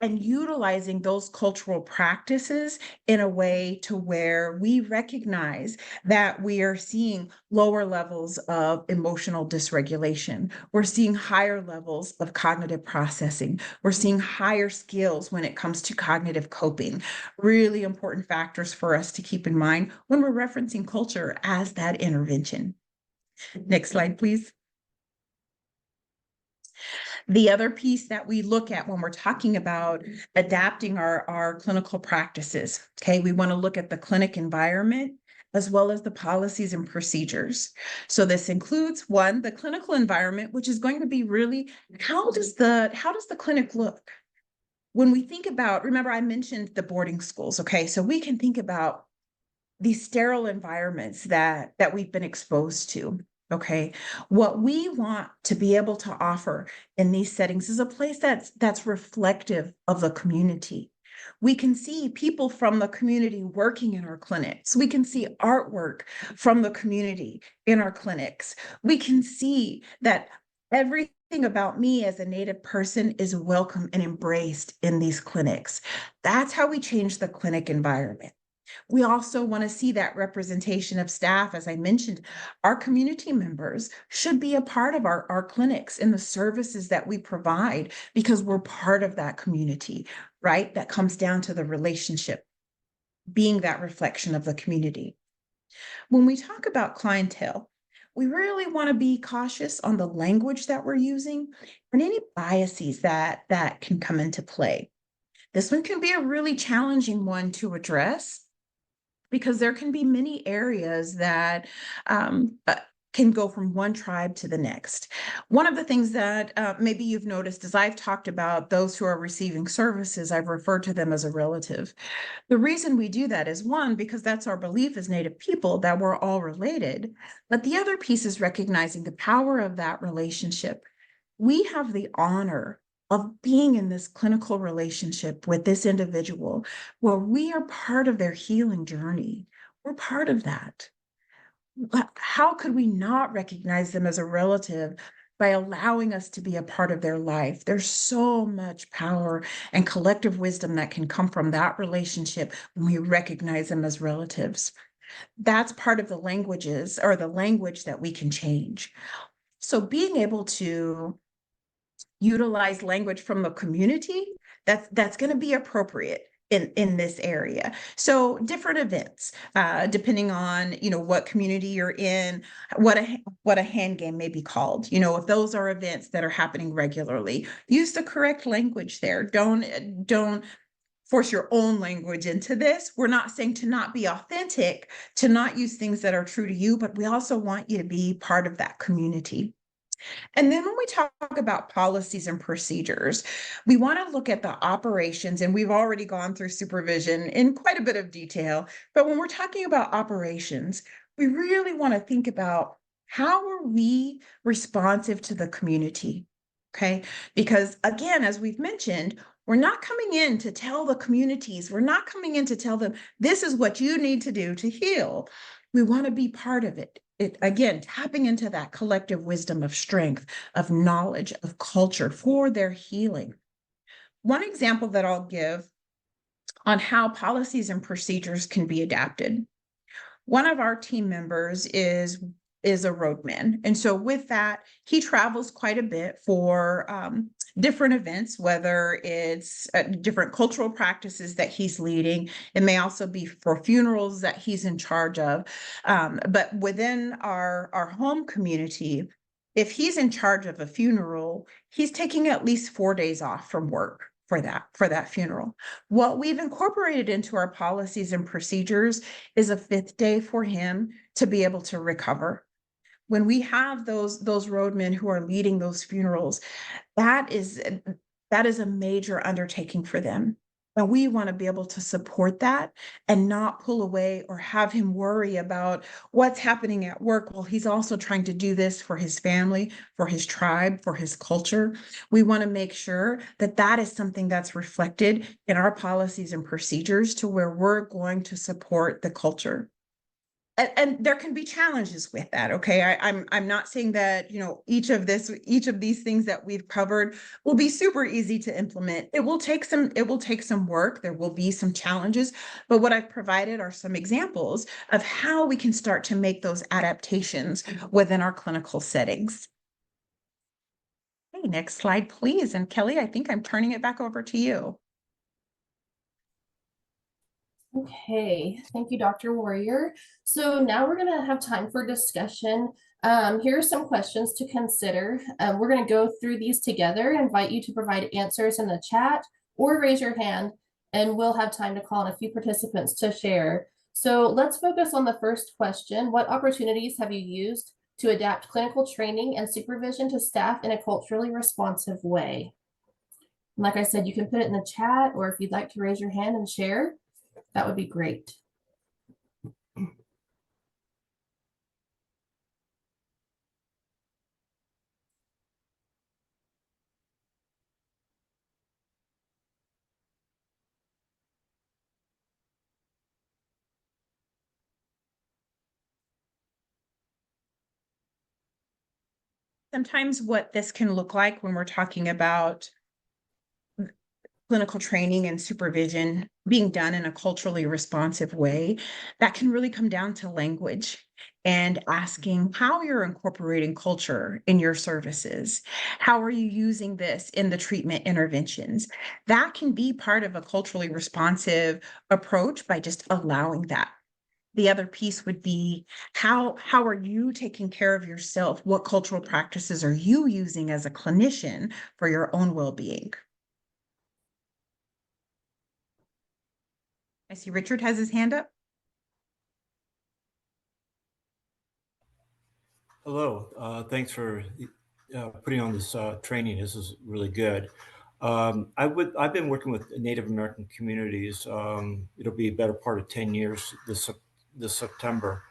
and utilizing those cultural practices in a way to where we recognize that we are seeing lower levels of emotional dysregulation. We're seeing higher levels of cognitive processing. We're seeing higher skills when it comes to cognitive coping. Really important factors for us to keep in mind when we're referencing culture as that intervention. Next slide, please. The other piece that we look at when we're talking about adapting our clinical practices, okay, we want to look at the clinic environment as well as the policies and procedures. So this includes one, the clinical environment, which is going to be really, how does the clinic look? When we think about, remember I mentioned the boarding schools, okay, so we can think about these sterile environments that we've been exposed to. Okay, what we want to be able to offer in these settings is a place that's reflective of the community. We can see people from the community working in our clinics. We can see artwork from the community in our clinics. We can see that everything about me as a Native person is welcome and embraced in these clinics. That's how we change the clinic environment. We also want to see that representation of staff. As I mentioned, our community members should be a part of our clinics and the services that we provide because we're part of that community, right? That comes down to the relationship, being that reflection of the community. When we talk about clientele, we really want to be cautious on the language that we're using and any biases that can come into play. This one can be a really challenging one to address because there can be many areas that can go from one tribe to the next. One of the things that maybe you've noticed is I've talked about those who are receiving services, I've referred to them as a relative. The reason we do that is one, because that's our belief as Native people that we're all related. But the other piece is recognizing the power of that relationship. We have the honor of being in this clinical relationship with this individual where we are part of their healing journey. We're part of that. How could we not recognize them as a relative by allowing us to be a part of their life? There's so much power and collective wisdom that can come from that relationship when we recognize them as relatives. That's part of the languages or the language that we can change. So being able to utilize language from the community that's going to be appropriate in this area. So different events, depending on what community you're in, what a hand game may be called. If those are events that are happening regularly, use the correct language there. Don't force your own language into this. We're not saying to not be authentic, to not use things that are true to you, but we also want you to be part of that community. And then when we talk about policies and procedures, we want to look at the operations, and we've already gone through supervision in quite a bit of detail. But when we're talking about operations, we really want to think about how are we responsive to the community? Okay. Because again, as we've mentioned, we're not coming in to tell the communities, we're not coming in to tell them, this is what you need to do to heal. We want to be part of it. Again, tapping into that collective wisdom of strength, of knowledge, of culture for their healing. One example that I'll give on how policies and procedures can be adapted. One of our team members is a roadman. And so with that, he travels quite a bit for different events, whether it's different cultural practices that he's leading. It may also be for funerals that he's in charge of. But within our home community, if he's in charge of a funeral, he's taking at least 4 days off from work for that funeral. What we've incorporated into our policies and procedures is a 5th day for him to be able to recover. When we have those roadmen who are leading those funerals, that is a major undertaking for them. And we want to be able to support that and not pull away or have him worry about what's happening at work while he's also trying to do this for his family, for his tribe, for his culture. We want to make sure that that is something that's reflected in our policies and procedures to where we're going to support the culture. and there can be challenges with that. Okay. I'm not saying that, each of these things that we've covered will be super easy to implement. It will take some work. There will be some challenges, but what I've provided are some examples of how we can start to make those adaptations within our clinical settings. Okay, next slide, please. And Kelly, I think I'm turning it back over to you. Okay, thank you, Dr. Warrior. So now we're gonna have time for discussion. Here are some questions to consider. We're gonna go through these together, invite you to provide answers in the chat or raise your hand, and we'll have time to call on a few participants to share. So let's focus on the first question. What opportunities have you used to adapt clinical training and supervision to staff in a culturally responsive way? And like I said, you can put it in the chat, or if you'd like to raise your hand and share, that would be great. Sometimes what this can look like when we're talking about clinical training and supervision being done in a culturally responsive way, that can really come down to language and asking how you're incorporating culture in your services. How are you using this in the treatment interventions? That can be part of a culturally responsive approach by just allowing that. The other piece would be how are you taking care of yourself? What cultural practices are you using as a clinician for your own well-being? I see Richard has his hand up. Hello, thanks for putting on this training. This is really good. I've been working with Native American communities. It'll be a better part of 10 years this September.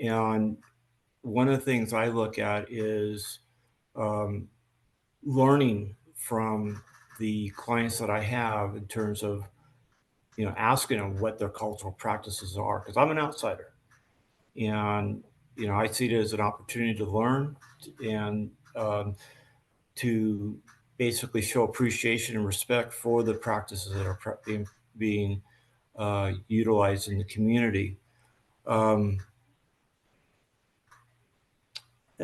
And one of the things I look at is learning from the clients that I have in terms of, asking them what their cultural practices are, because I'm an outsider. And, I see it as an opportunity to learn and to basically show appreciation and respect for the practices that are being utilized in the community. Another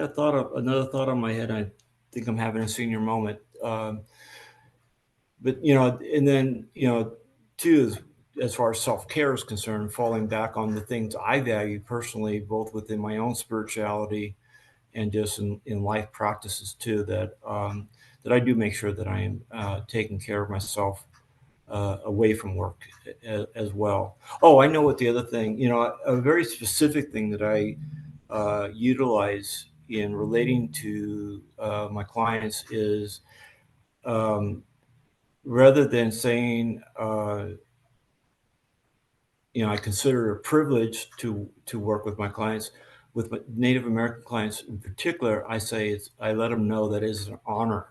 thought on my head. I think I'm having a senior moment. But and then too, as far as self-care is concerned, falling back on the things I value personally, both within my own spirituality and just in life practices too, that I do make sure that I am taking care of myself away from work as well. Oh, I know what the other thing, a very specific thing that I utilize in relating to my clients is rather than saying, I consider it a privilege to work with my clients. With my Native American clients in particular, I let them know that it is an honor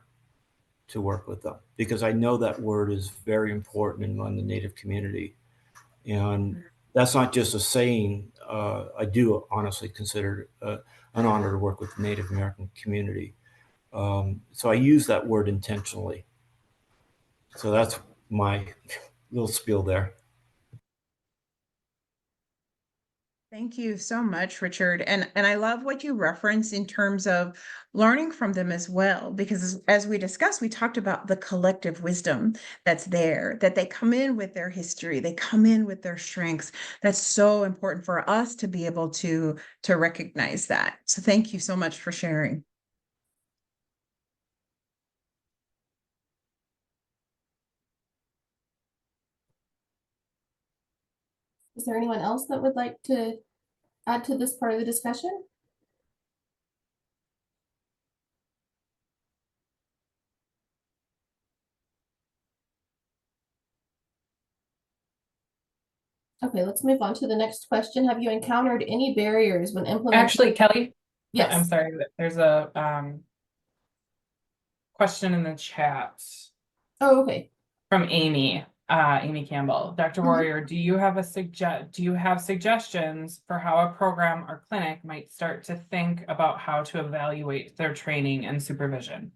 to work with them, because I know that word is very important in the Native community. And that's not just a saying. I do honestly consider it an honor to work with the Native American community. So I use that word intentionally. So that's my little spiel there. Thank you so much, Richard. And I love what you reference in terms of learning from them as well, because as we discussed, we talked about the collective wisdom that's there, that they come in with their history, they come in with their strengths. That's so important for us to be able to recognize that. So thank you so much for sharing. Is there anyone else that would like to add to this part of the discussion? Okay, let's move on to the next question. Have you encountered any barriers when implementing? Actually, Kelly, Yes. I'm sorry, there's a question in the chat Oh, okay. from Amy. Amy Campbell. Dr. Mhm. Warrior, do you have suggestions for how a program or clinic might start to think about how to evaluate their training and supervision?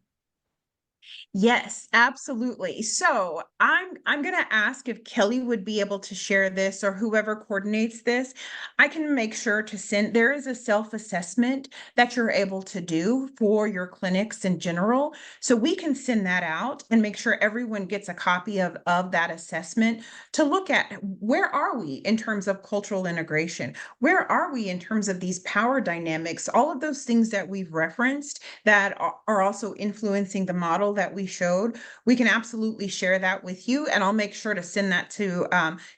Yes, absolutely. So I'm gonna ask if Kelly would be able to share this or whoever coordinates this. I can make sure to send, there is a self-assessment that you're able to do for your clinics in general. So we can send that out and make sure everyone gets a copy of that assessment to look at where are we in terms of cultural integration? Where are we in terms of these power dynamics? All of those things that we've referenced that are also influencing the model that we showed, we can absolutely share that with you. And I'll make sure to send that to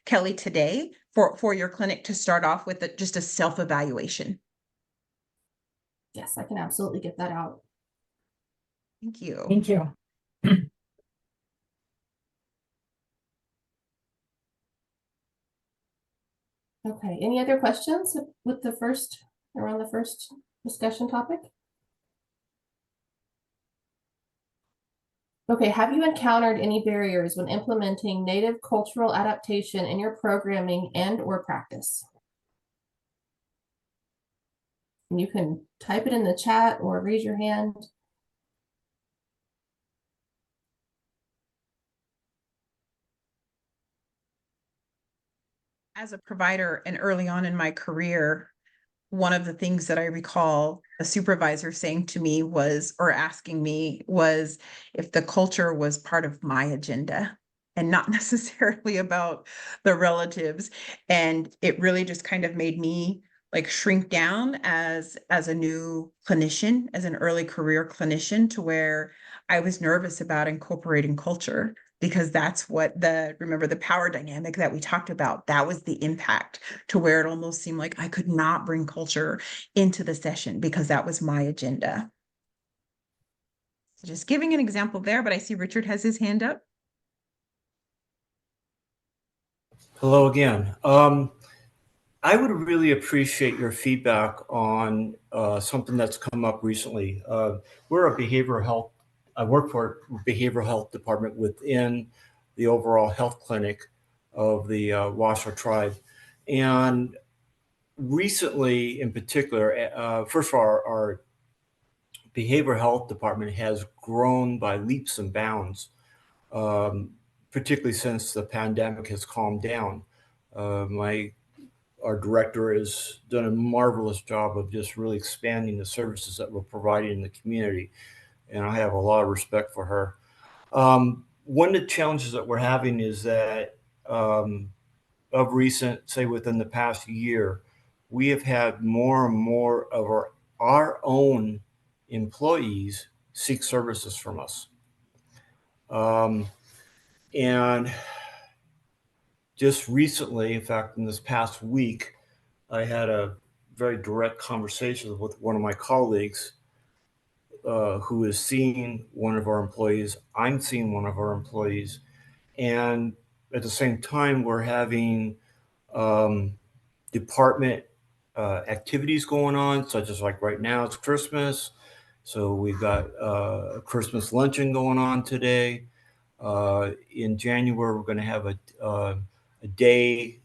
Kelly today for your clinic to start off with just a self-evaluation. Yes, I can absolutely get that out. Thank you. Thank you. Okay, any other questions with around the first discussion topic? Okay, have you encountered any barriers when implementing native cultural adaptation in your programming and or practice? And you can type it in the chat or raise your hand. As a provider and early on in my career, one of the things that I recall a supervisor saying to me was, or asking me was, if the culture was part of my agenda and not necessarily about the relatives. And it really just kind of made me like shrink down as a new clinician, as an early career clinician, to where I was nervous about incorporating culture, because that's what remember the power dynamic that we talked about, that was the impact, to where it almost seemed like I could not bring culture into the session because that was my agenda. So just giving an example there, but I see Richard has his hand up. Hello again. I would really appreciate your feedback on something that's come up recently. We're a behavioral health, I work for a behavioral health department within the overall health clinic of the Washoe tribe. And recently, in particular, first of all, our behavioral health department has grown by leaps and bounds, particularly since the pandemic has calmed down. Our director has done a marvelous job of just really expanding the services that we're providing in the community, and I have a lot of respect for her. One of the challenges that we're having is that of recent, say within the past year, we have had more and more of our own employees seek services from us. And just recently, in fact, in this past week, I had a very direct conversation with one of my colleagues who is seeing one of our employees. I'm seeing one of our employees. And at the same time, we're having department activities going on, such as like right now, it's Christmas. So we've got a Christmas luncheon going on today. In January, we're going to have a day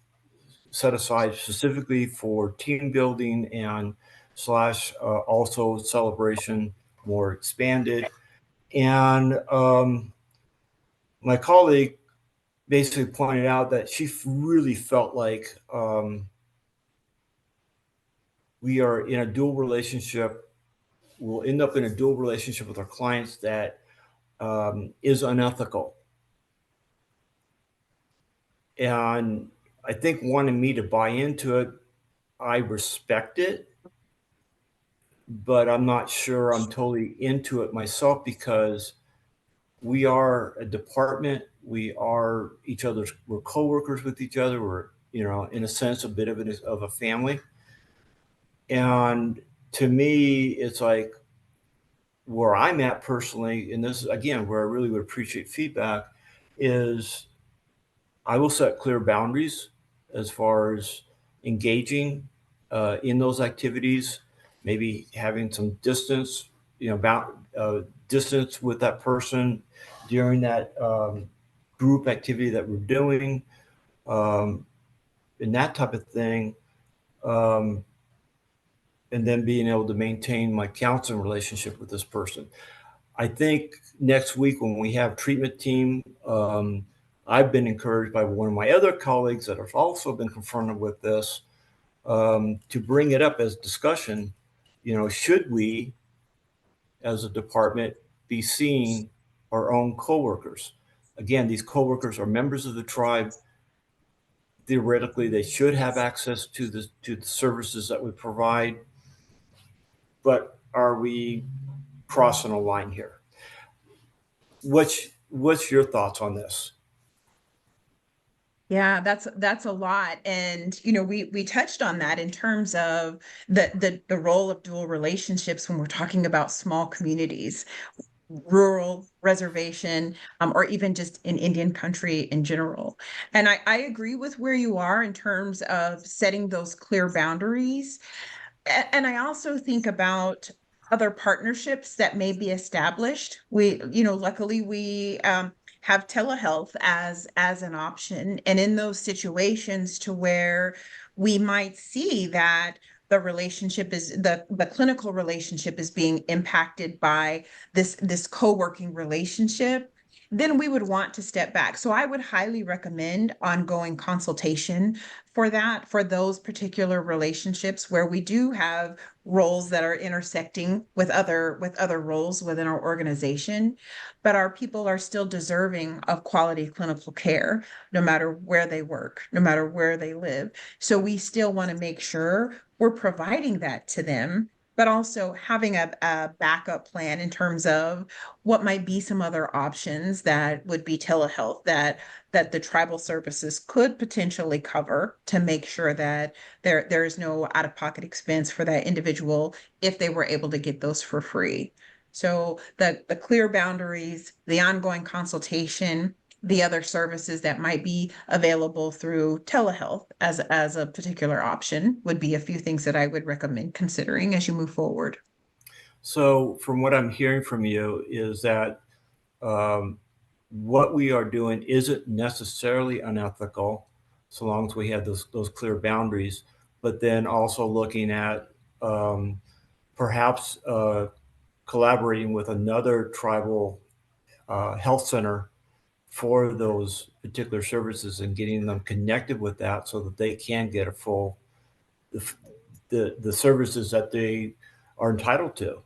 set aside specifically for team building and slash also celebration, more expanded. And my colleague basically pointed out that she really felt like we are in a dual relationship. We'll end up in a dual relationship with our clients that is unethical. And I think wanting me to buy into it, I respect it, but I'm not sure I'm totally into it myself, because we are a department. We are we're coworkers with each other. We're, in a sense, a bit of a family. And to me, it's like where I'm at personally, and this is again where I really would appreciate feedback, is I will set clear boundaries as far as engaging in those activities, maybe having some distance, about distance with that person during that group activity that we're doing, and that type of thing. And then being able to maintain my counseling relationship with this person. I think next week when we have treatment team, I've been encouraged by one of my other colleagues that have also been confronted with this, to bring it up as discussion. Should we, as a department, be seeing our own coworkers? Again, these coworkers are members of the tribe. Theoretically, they should have access to the services that we provide. But are we crossing a line here? What's your thoughts on this? Yeah, that's a lot. And we touched on that in terms of the role of dual relationships when we're talking about small communities, rural, reservation, or even just in Indian country in general. And I agree with where you are in terms of setting those clear boundaries. And I also think about other partnerships that may be established. Luckily we have telehealth as an option. And in those situations to where we might see that the relationship is the clinical relationship is being impacted by this co-working relationship, then we would want to step back. So I would highly recommend ongoing consultation for those particular relationships where we do have roles that are intersecting with other roles within our organization, but our people are still deserving of quality clinical care, no matter where they work, no matter where they live. So we still want to make sure we're providing that to them, but also having a backup plan in terms of what might be some other options that would be telehealth that the tribal services could potentially cover to make sure that there is no out-of-pocket expense for that individual if they were able to get those for free. So the clear boundaries, the ongoing consultation, the other services that might be available through telehealth as a particular option would be a few things that I would recommend considering as you move forward. So from what I'm hearing from you is that what we are doing isn't necessarily unethical, so long as we have those clear boundaries, but then also looking at perhaps collaborating with another tribal health center for those particular services and getting them connected with that so that they can get a full the services that they are entitled to.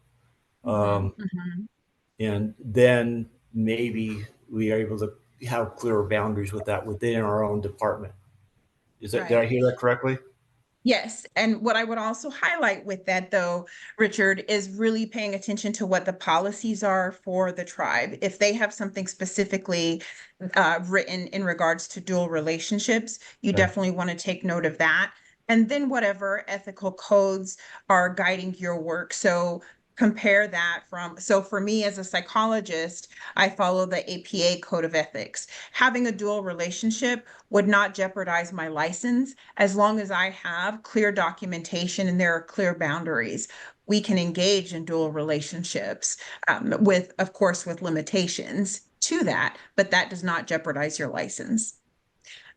And then maybe we are able to have clearer boundaries with that within our own department. Is that, did I hear that correctly? Yes. And what I would also highlight with that, though, Richard, is really paying attention to what the policies are for the tribe. If they have something specifically written in regards to dual relationships, you definitely want to take note of that. And then whatever ethical codes are guiding your work. So compare that so for me as a psychologist, I follow the APA Code of Ethics. Having a dual relationship would not jeopardize my license as long as I have clear documentation and there are clear boundaries. We can engage in dual relationships of course, with limitations to that, but that does not jeopardize your license.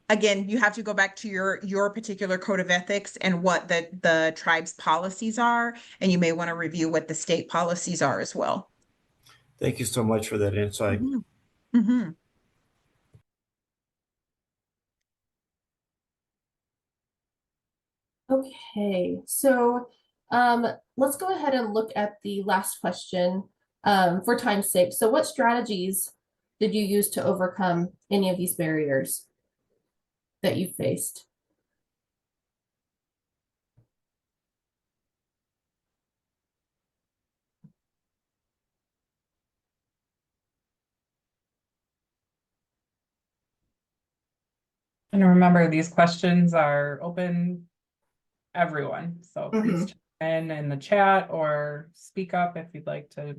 Again, you have to go back to your particular code of ethics and what the tribe's policies are, and you may want to review what the state policies are as well. Thank you so much for that insight. Okay, so let's go ahead and look at the last question for time's sake. So what strategies did you use to overcome any of these barriers that you faced? And remember, these questions are open everyone. So please chime in the chat or speak up if you'd like to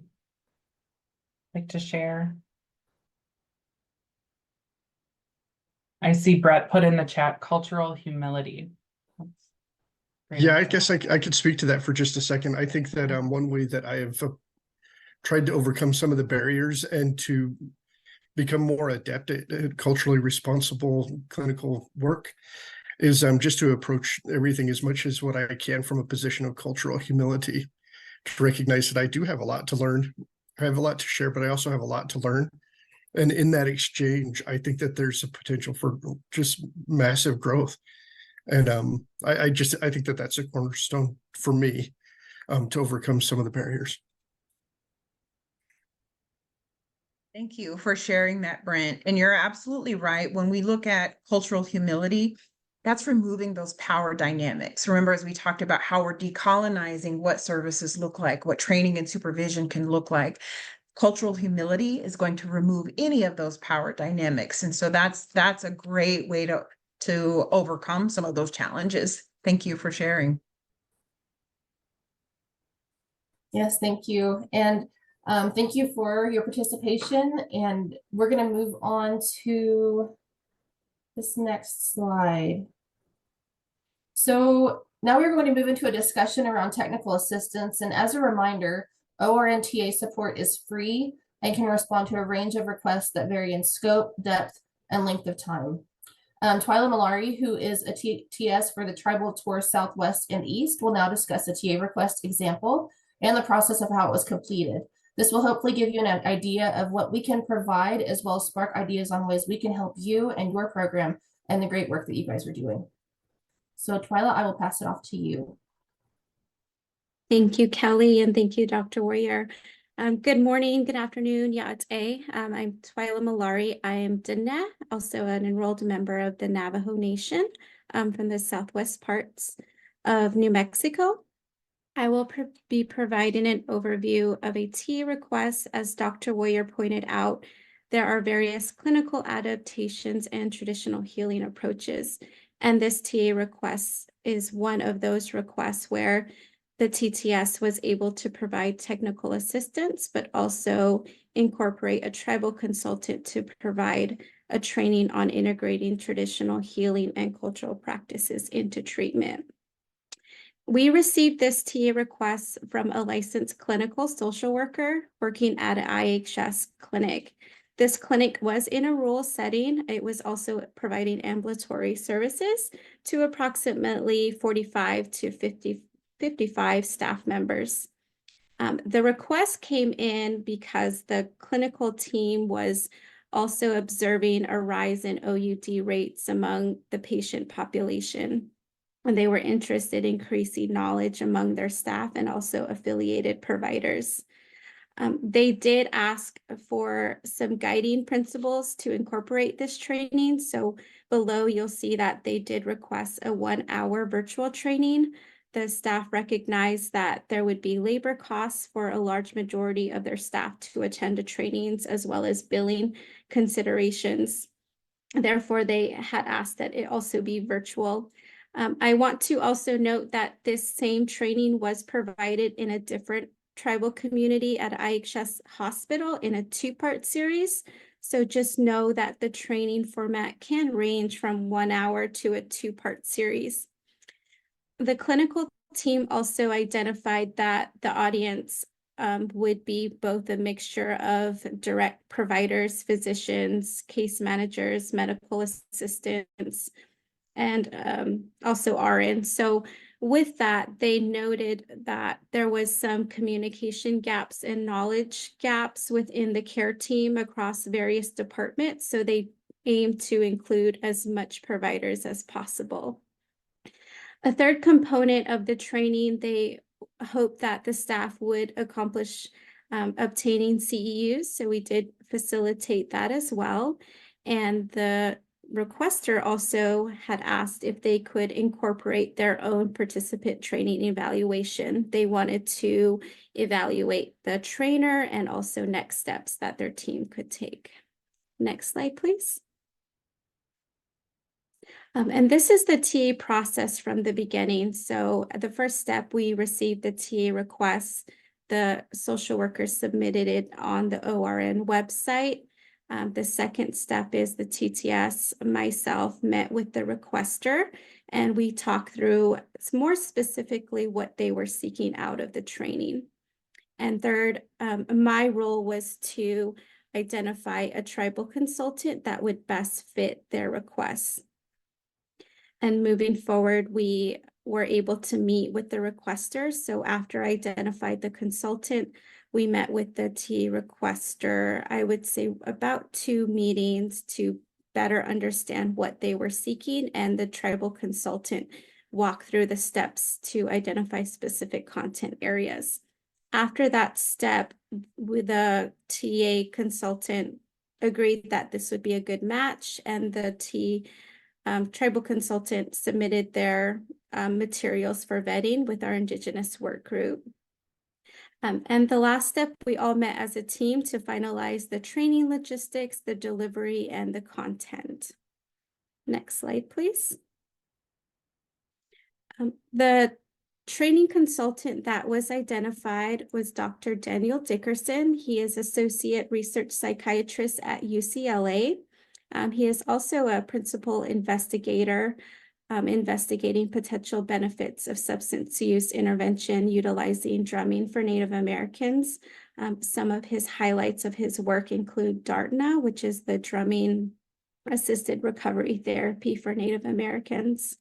share. I see Brett put in the chat cultural humility. Yeah, I guess I could speak to that for just a second. I think that one way that I have tried to overcome some of the barriers and to become more adept at culturally responsible clinical work is just to approach everything as much as what I can from a position of cultural humility, to recognize that I do have a lot to learn. I have a lot to share, but I also have a lot to learn. And in that exchange, I think that there's a potential for just massive growth. And I think that that's a cornerstone for me to overcome some of the barriers. Thank you for sharing that, Brent. And you're absolutely right. When we look at cultural humility, that's removing those power dynamics. Remember, as we talked about how we're decolonizing what services look like, what training and supervision can look like, cultural humility is going to remove any of those power dynamics. And so that's a great way to overcome some of those challenges. Thank you for sharing. Yes, thank you. And thank you for your participation. And we're going to move on to this next slide. So now we're going to move into a discussion around technical assistance. And as a reminder, ORNTA support is free and can respond to a range of requests that vary in scope, depth, and length of time. Twyla Malari, who is a TS for the Tribal Tour Southwest and East, will now discuss a TA request example and the process of how it was completed. This will hopefully give you an idea of what we can provide, as well as spark ideas on ways we can help you and your program and the great work that you guys are doing. So Twyla, I will pass it off to you. Thank you, Kelly, and thank you, Dr. Warrior. Good morning, good afternoon. Yeah, it's I'm Twyla Malari. I am Diné, also an enrolled member of the Navajo Nation from the southwest parts of New Mexico. I will be providing an overview of a TA request. As Dr. Warrior pointed out, there are various clinical adaptations and traditional healing approaches. And this TA request is one of those requests where the TTS was able to provide technical assistance, but also incorporate a tribal consultant to provide a training on integrating traditional healing and cultural practices into treatment. We received this TA request from a licensed clinical social worker working at an IHS clinic. This clinic was in a rural setting. It was also providing ambulatory services to approximately 45 to 55 staff members. The request came in because the clinical team was also observing a rise in OUD rates among the patient population, and they were interested in increasing knowledge among their staff and also affiliated providers. They did ask for some guiding principles to incorporate this training. So below you'll see that they did request a 1-hour virtual training. The staff recognized that there would be labor costs for a large majority of their staff to attend the trainings, as well as billing considerations. Therefore, they had asked that it also be virtual. I want to also note that this same training was provided in a different tribal community at IHS Hospital in a 2-part series. So just know that the training format can range from 1 hour to a 2-part series. The clinical team also identified that the audience would be both a mixture of direct providers, physicians, case managers, medical assistants, and also RN. So with that, they noted that there was some communication gaps and knowledge gaps within the care team across various departments. So they aim to include as much providers as possible. A third component of the training, they hope that the staff would accomplish obtaining CEUs. So we did facilitate that as well. And the requester also had asked if they could incorporate their own participant training evaluation. They wanted to evaluate the trainer and also next steps that their team could take. Next slide, please. And this is the TA process from the beginning. So the first step, we received the TA request. The social worker submitted it on the ORN website. The second step is the TTS, myself, met with the requester, and we talked through more specifically what they were seeking out of the training. And third, my role was to identify a tribal consultant that would best fit their requests. And moving forward, we were able to meet with the requesters. So after I identified the consultant, we met with the TA requester, I would say about 2 meetings to better understand what they were seeking, and the tribal consultant walk through the steps to identify specific content areas. After that step, with the TA consultant agreed that this would be a good match, and the tribal consultant submitted their materials for vetting with our Indigenous work group. And the last step, we all met as a team to finalize the training logistics, the delivery, and the content. Next slide, please. The training consultant that was identified was Dr. Daniel Dickerson. He is Associate Research Psychiatrist at UCLA. He is also a principal investigator investigating potential benefits of substance use intervention utilizing drumming for Native Americans. Some of his highlights of his work include DARTNA, which is the drumming assisted recovery therapy for Native Americans.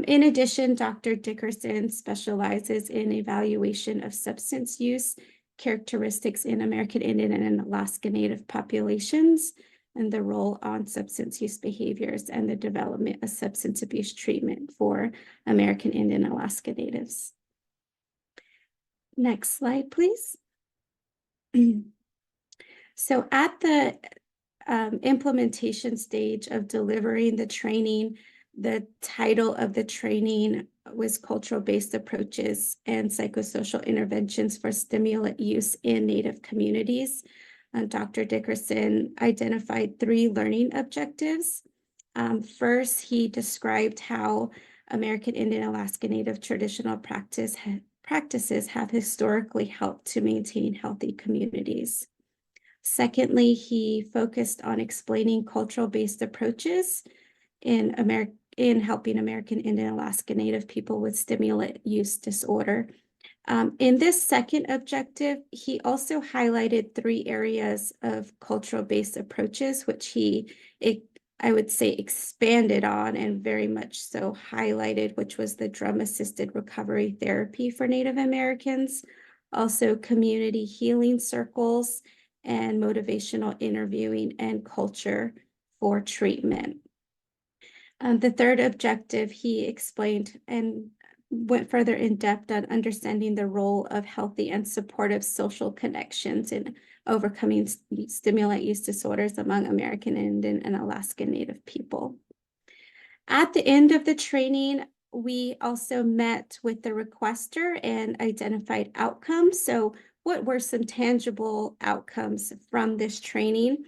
In addition, Dr. Dickerson specializes in evaluation of substance use characteristics in American Indian and Alaska Native populations, and the role on substance use behaviors and the development of substance abuse treatment for American Indian and Alaska Natives. Next slide, please. So at the implementation stage of delivering the training, the title of the training was Cultural-Based Approaches and Psychosocial Interventions for Stimulant Use in Native Communities. Dr. Dickerson identified 3 learning objectives. First, he described how American Indian Alaska Native traditional practices have historically helped to maintain healthy communities. Secondly, he focused on explaining cultural-based approaches in helping American Indian Alaska Native people with stimulant use disorder. In this second objective, he also highlighted 3 areas of cultural-based approaches, which I would say, expanded on and very much so highlighted, which was the drum-assisted recovery therapy for Native Americans, also community healing circles, and motivational interviewing and culture for treatment. The third objective, he explained and went further in depth on understanding the role of healthy and supportive social connections in overcoming stimulant use disorders among American Indian and Alaska Native people. At the end of the training, we also met with the requester and identified outcomes. So what were some tangible outcomes from this training?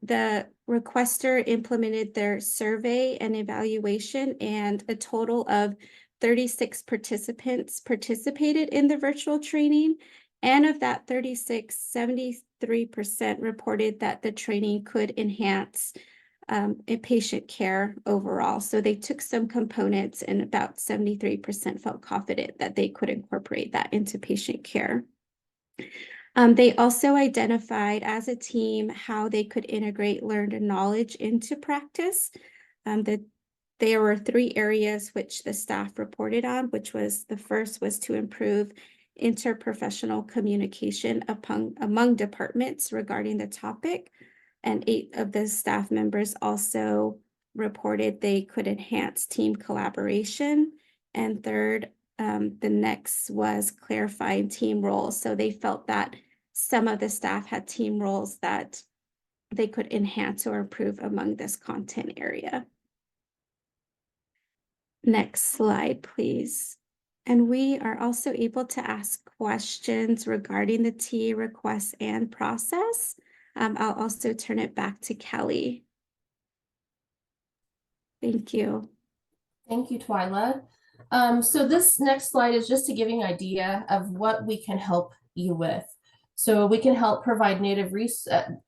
The requester implemented their survey and evaluation, and a total of 36 participants participated in the virtual training. And of that 36, 73% reported that the training could enhance patient care overall. So they took some components, and about 73% felt confident that they could incorporate that into patient care. They also identified as a team how they could integrate learned knowledge into practice. There were 3 areas which the staff reported on, which was the first was to improve interprofessional communication among departments regarding the topic. And 8 of the staff members also reported they could enhance team collaboration. And third, the next was clarifying team roles. So they felt that some of the staff had team roles that they could enhance or improve among this content area. Next slide, please. And we are also able to ask questions regarding the TA requests and process. I'll also turn it back to Kelly. Thank you. Thank you, Twyla. So this next slide is just to give you an idea of what we can help you with. So we can help provide native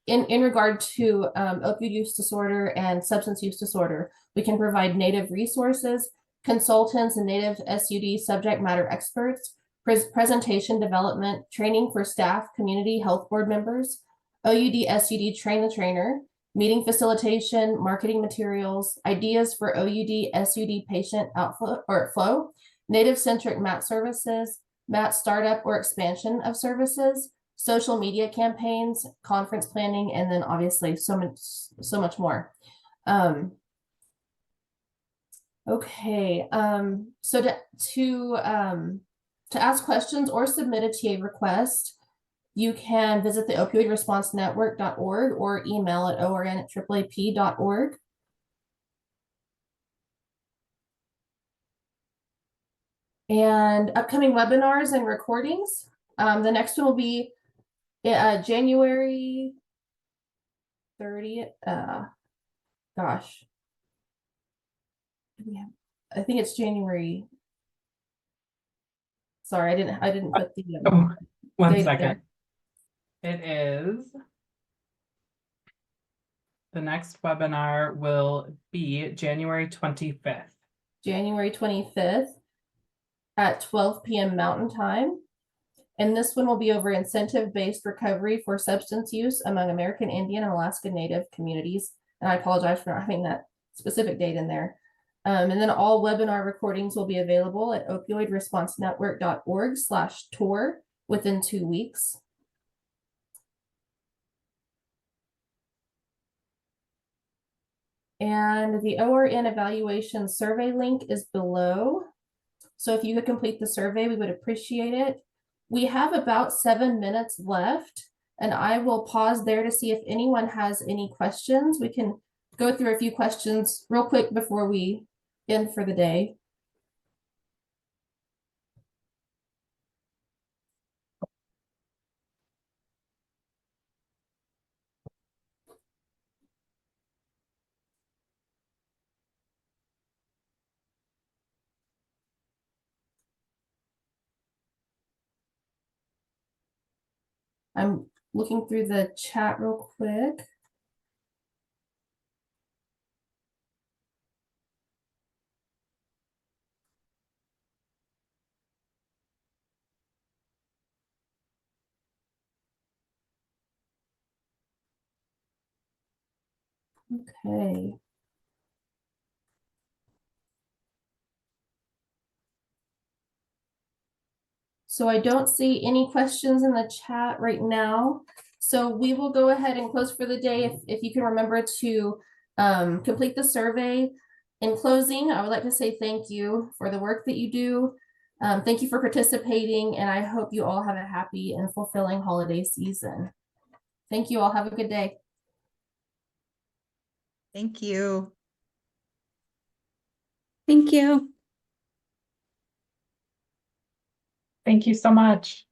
in regard to opioid use disorder and substance use disorder. We can provide native resources, consultants, and native SUD subject matter experts, presentation development, training for staff, community health board members, OUD, SUD, train the trainer, meeting facilitation, marketing materials, ideas for OUD, SUD patient outflow or flow, native-centric MAT services, MAT startup or expansion of services, social media campaigns, conference planning, and then obviously so much more. Okay, so to ask questions or submit a TA request, you can visit the opioidresponsenetwork.org or email at orn@aap.org. And upcoming webinars and recordings. The next one will be January 30th. Gosh. Yeah, I think it's January. Sorry, I didn't put the Oh, one date second. there. It is. The next webinar will be January 25th. January 25th at 12 p.m. Mountain Time. And this one will be over incentive-based recovery for substance use among American Indian and Alaska Native communities. And I apologize for not having that specific date in there. And then all webinar recordings will be available at opioidresponsenetwork.org/tour within 2 weeks. And the ORN evaluation survey link is below. So if you could complete the survey, we would appreciate it. We have about 7 minutes left, and I will pause there to see if anyone has any questions. We can go through a few questions real quick before we end for the day. I'm looking through the chat real quick. Okay. So I don't see any questions in the chat right now. So we will go ahead and close for the day. If you can remember to complete the survey. In closing, I would like to say thank you for the work that you do. Thank you for participating, and I hope you all have a happy and fulfilling holiday season. Thank you all. Have a good day. Thank you. Thank you. Thank you so much.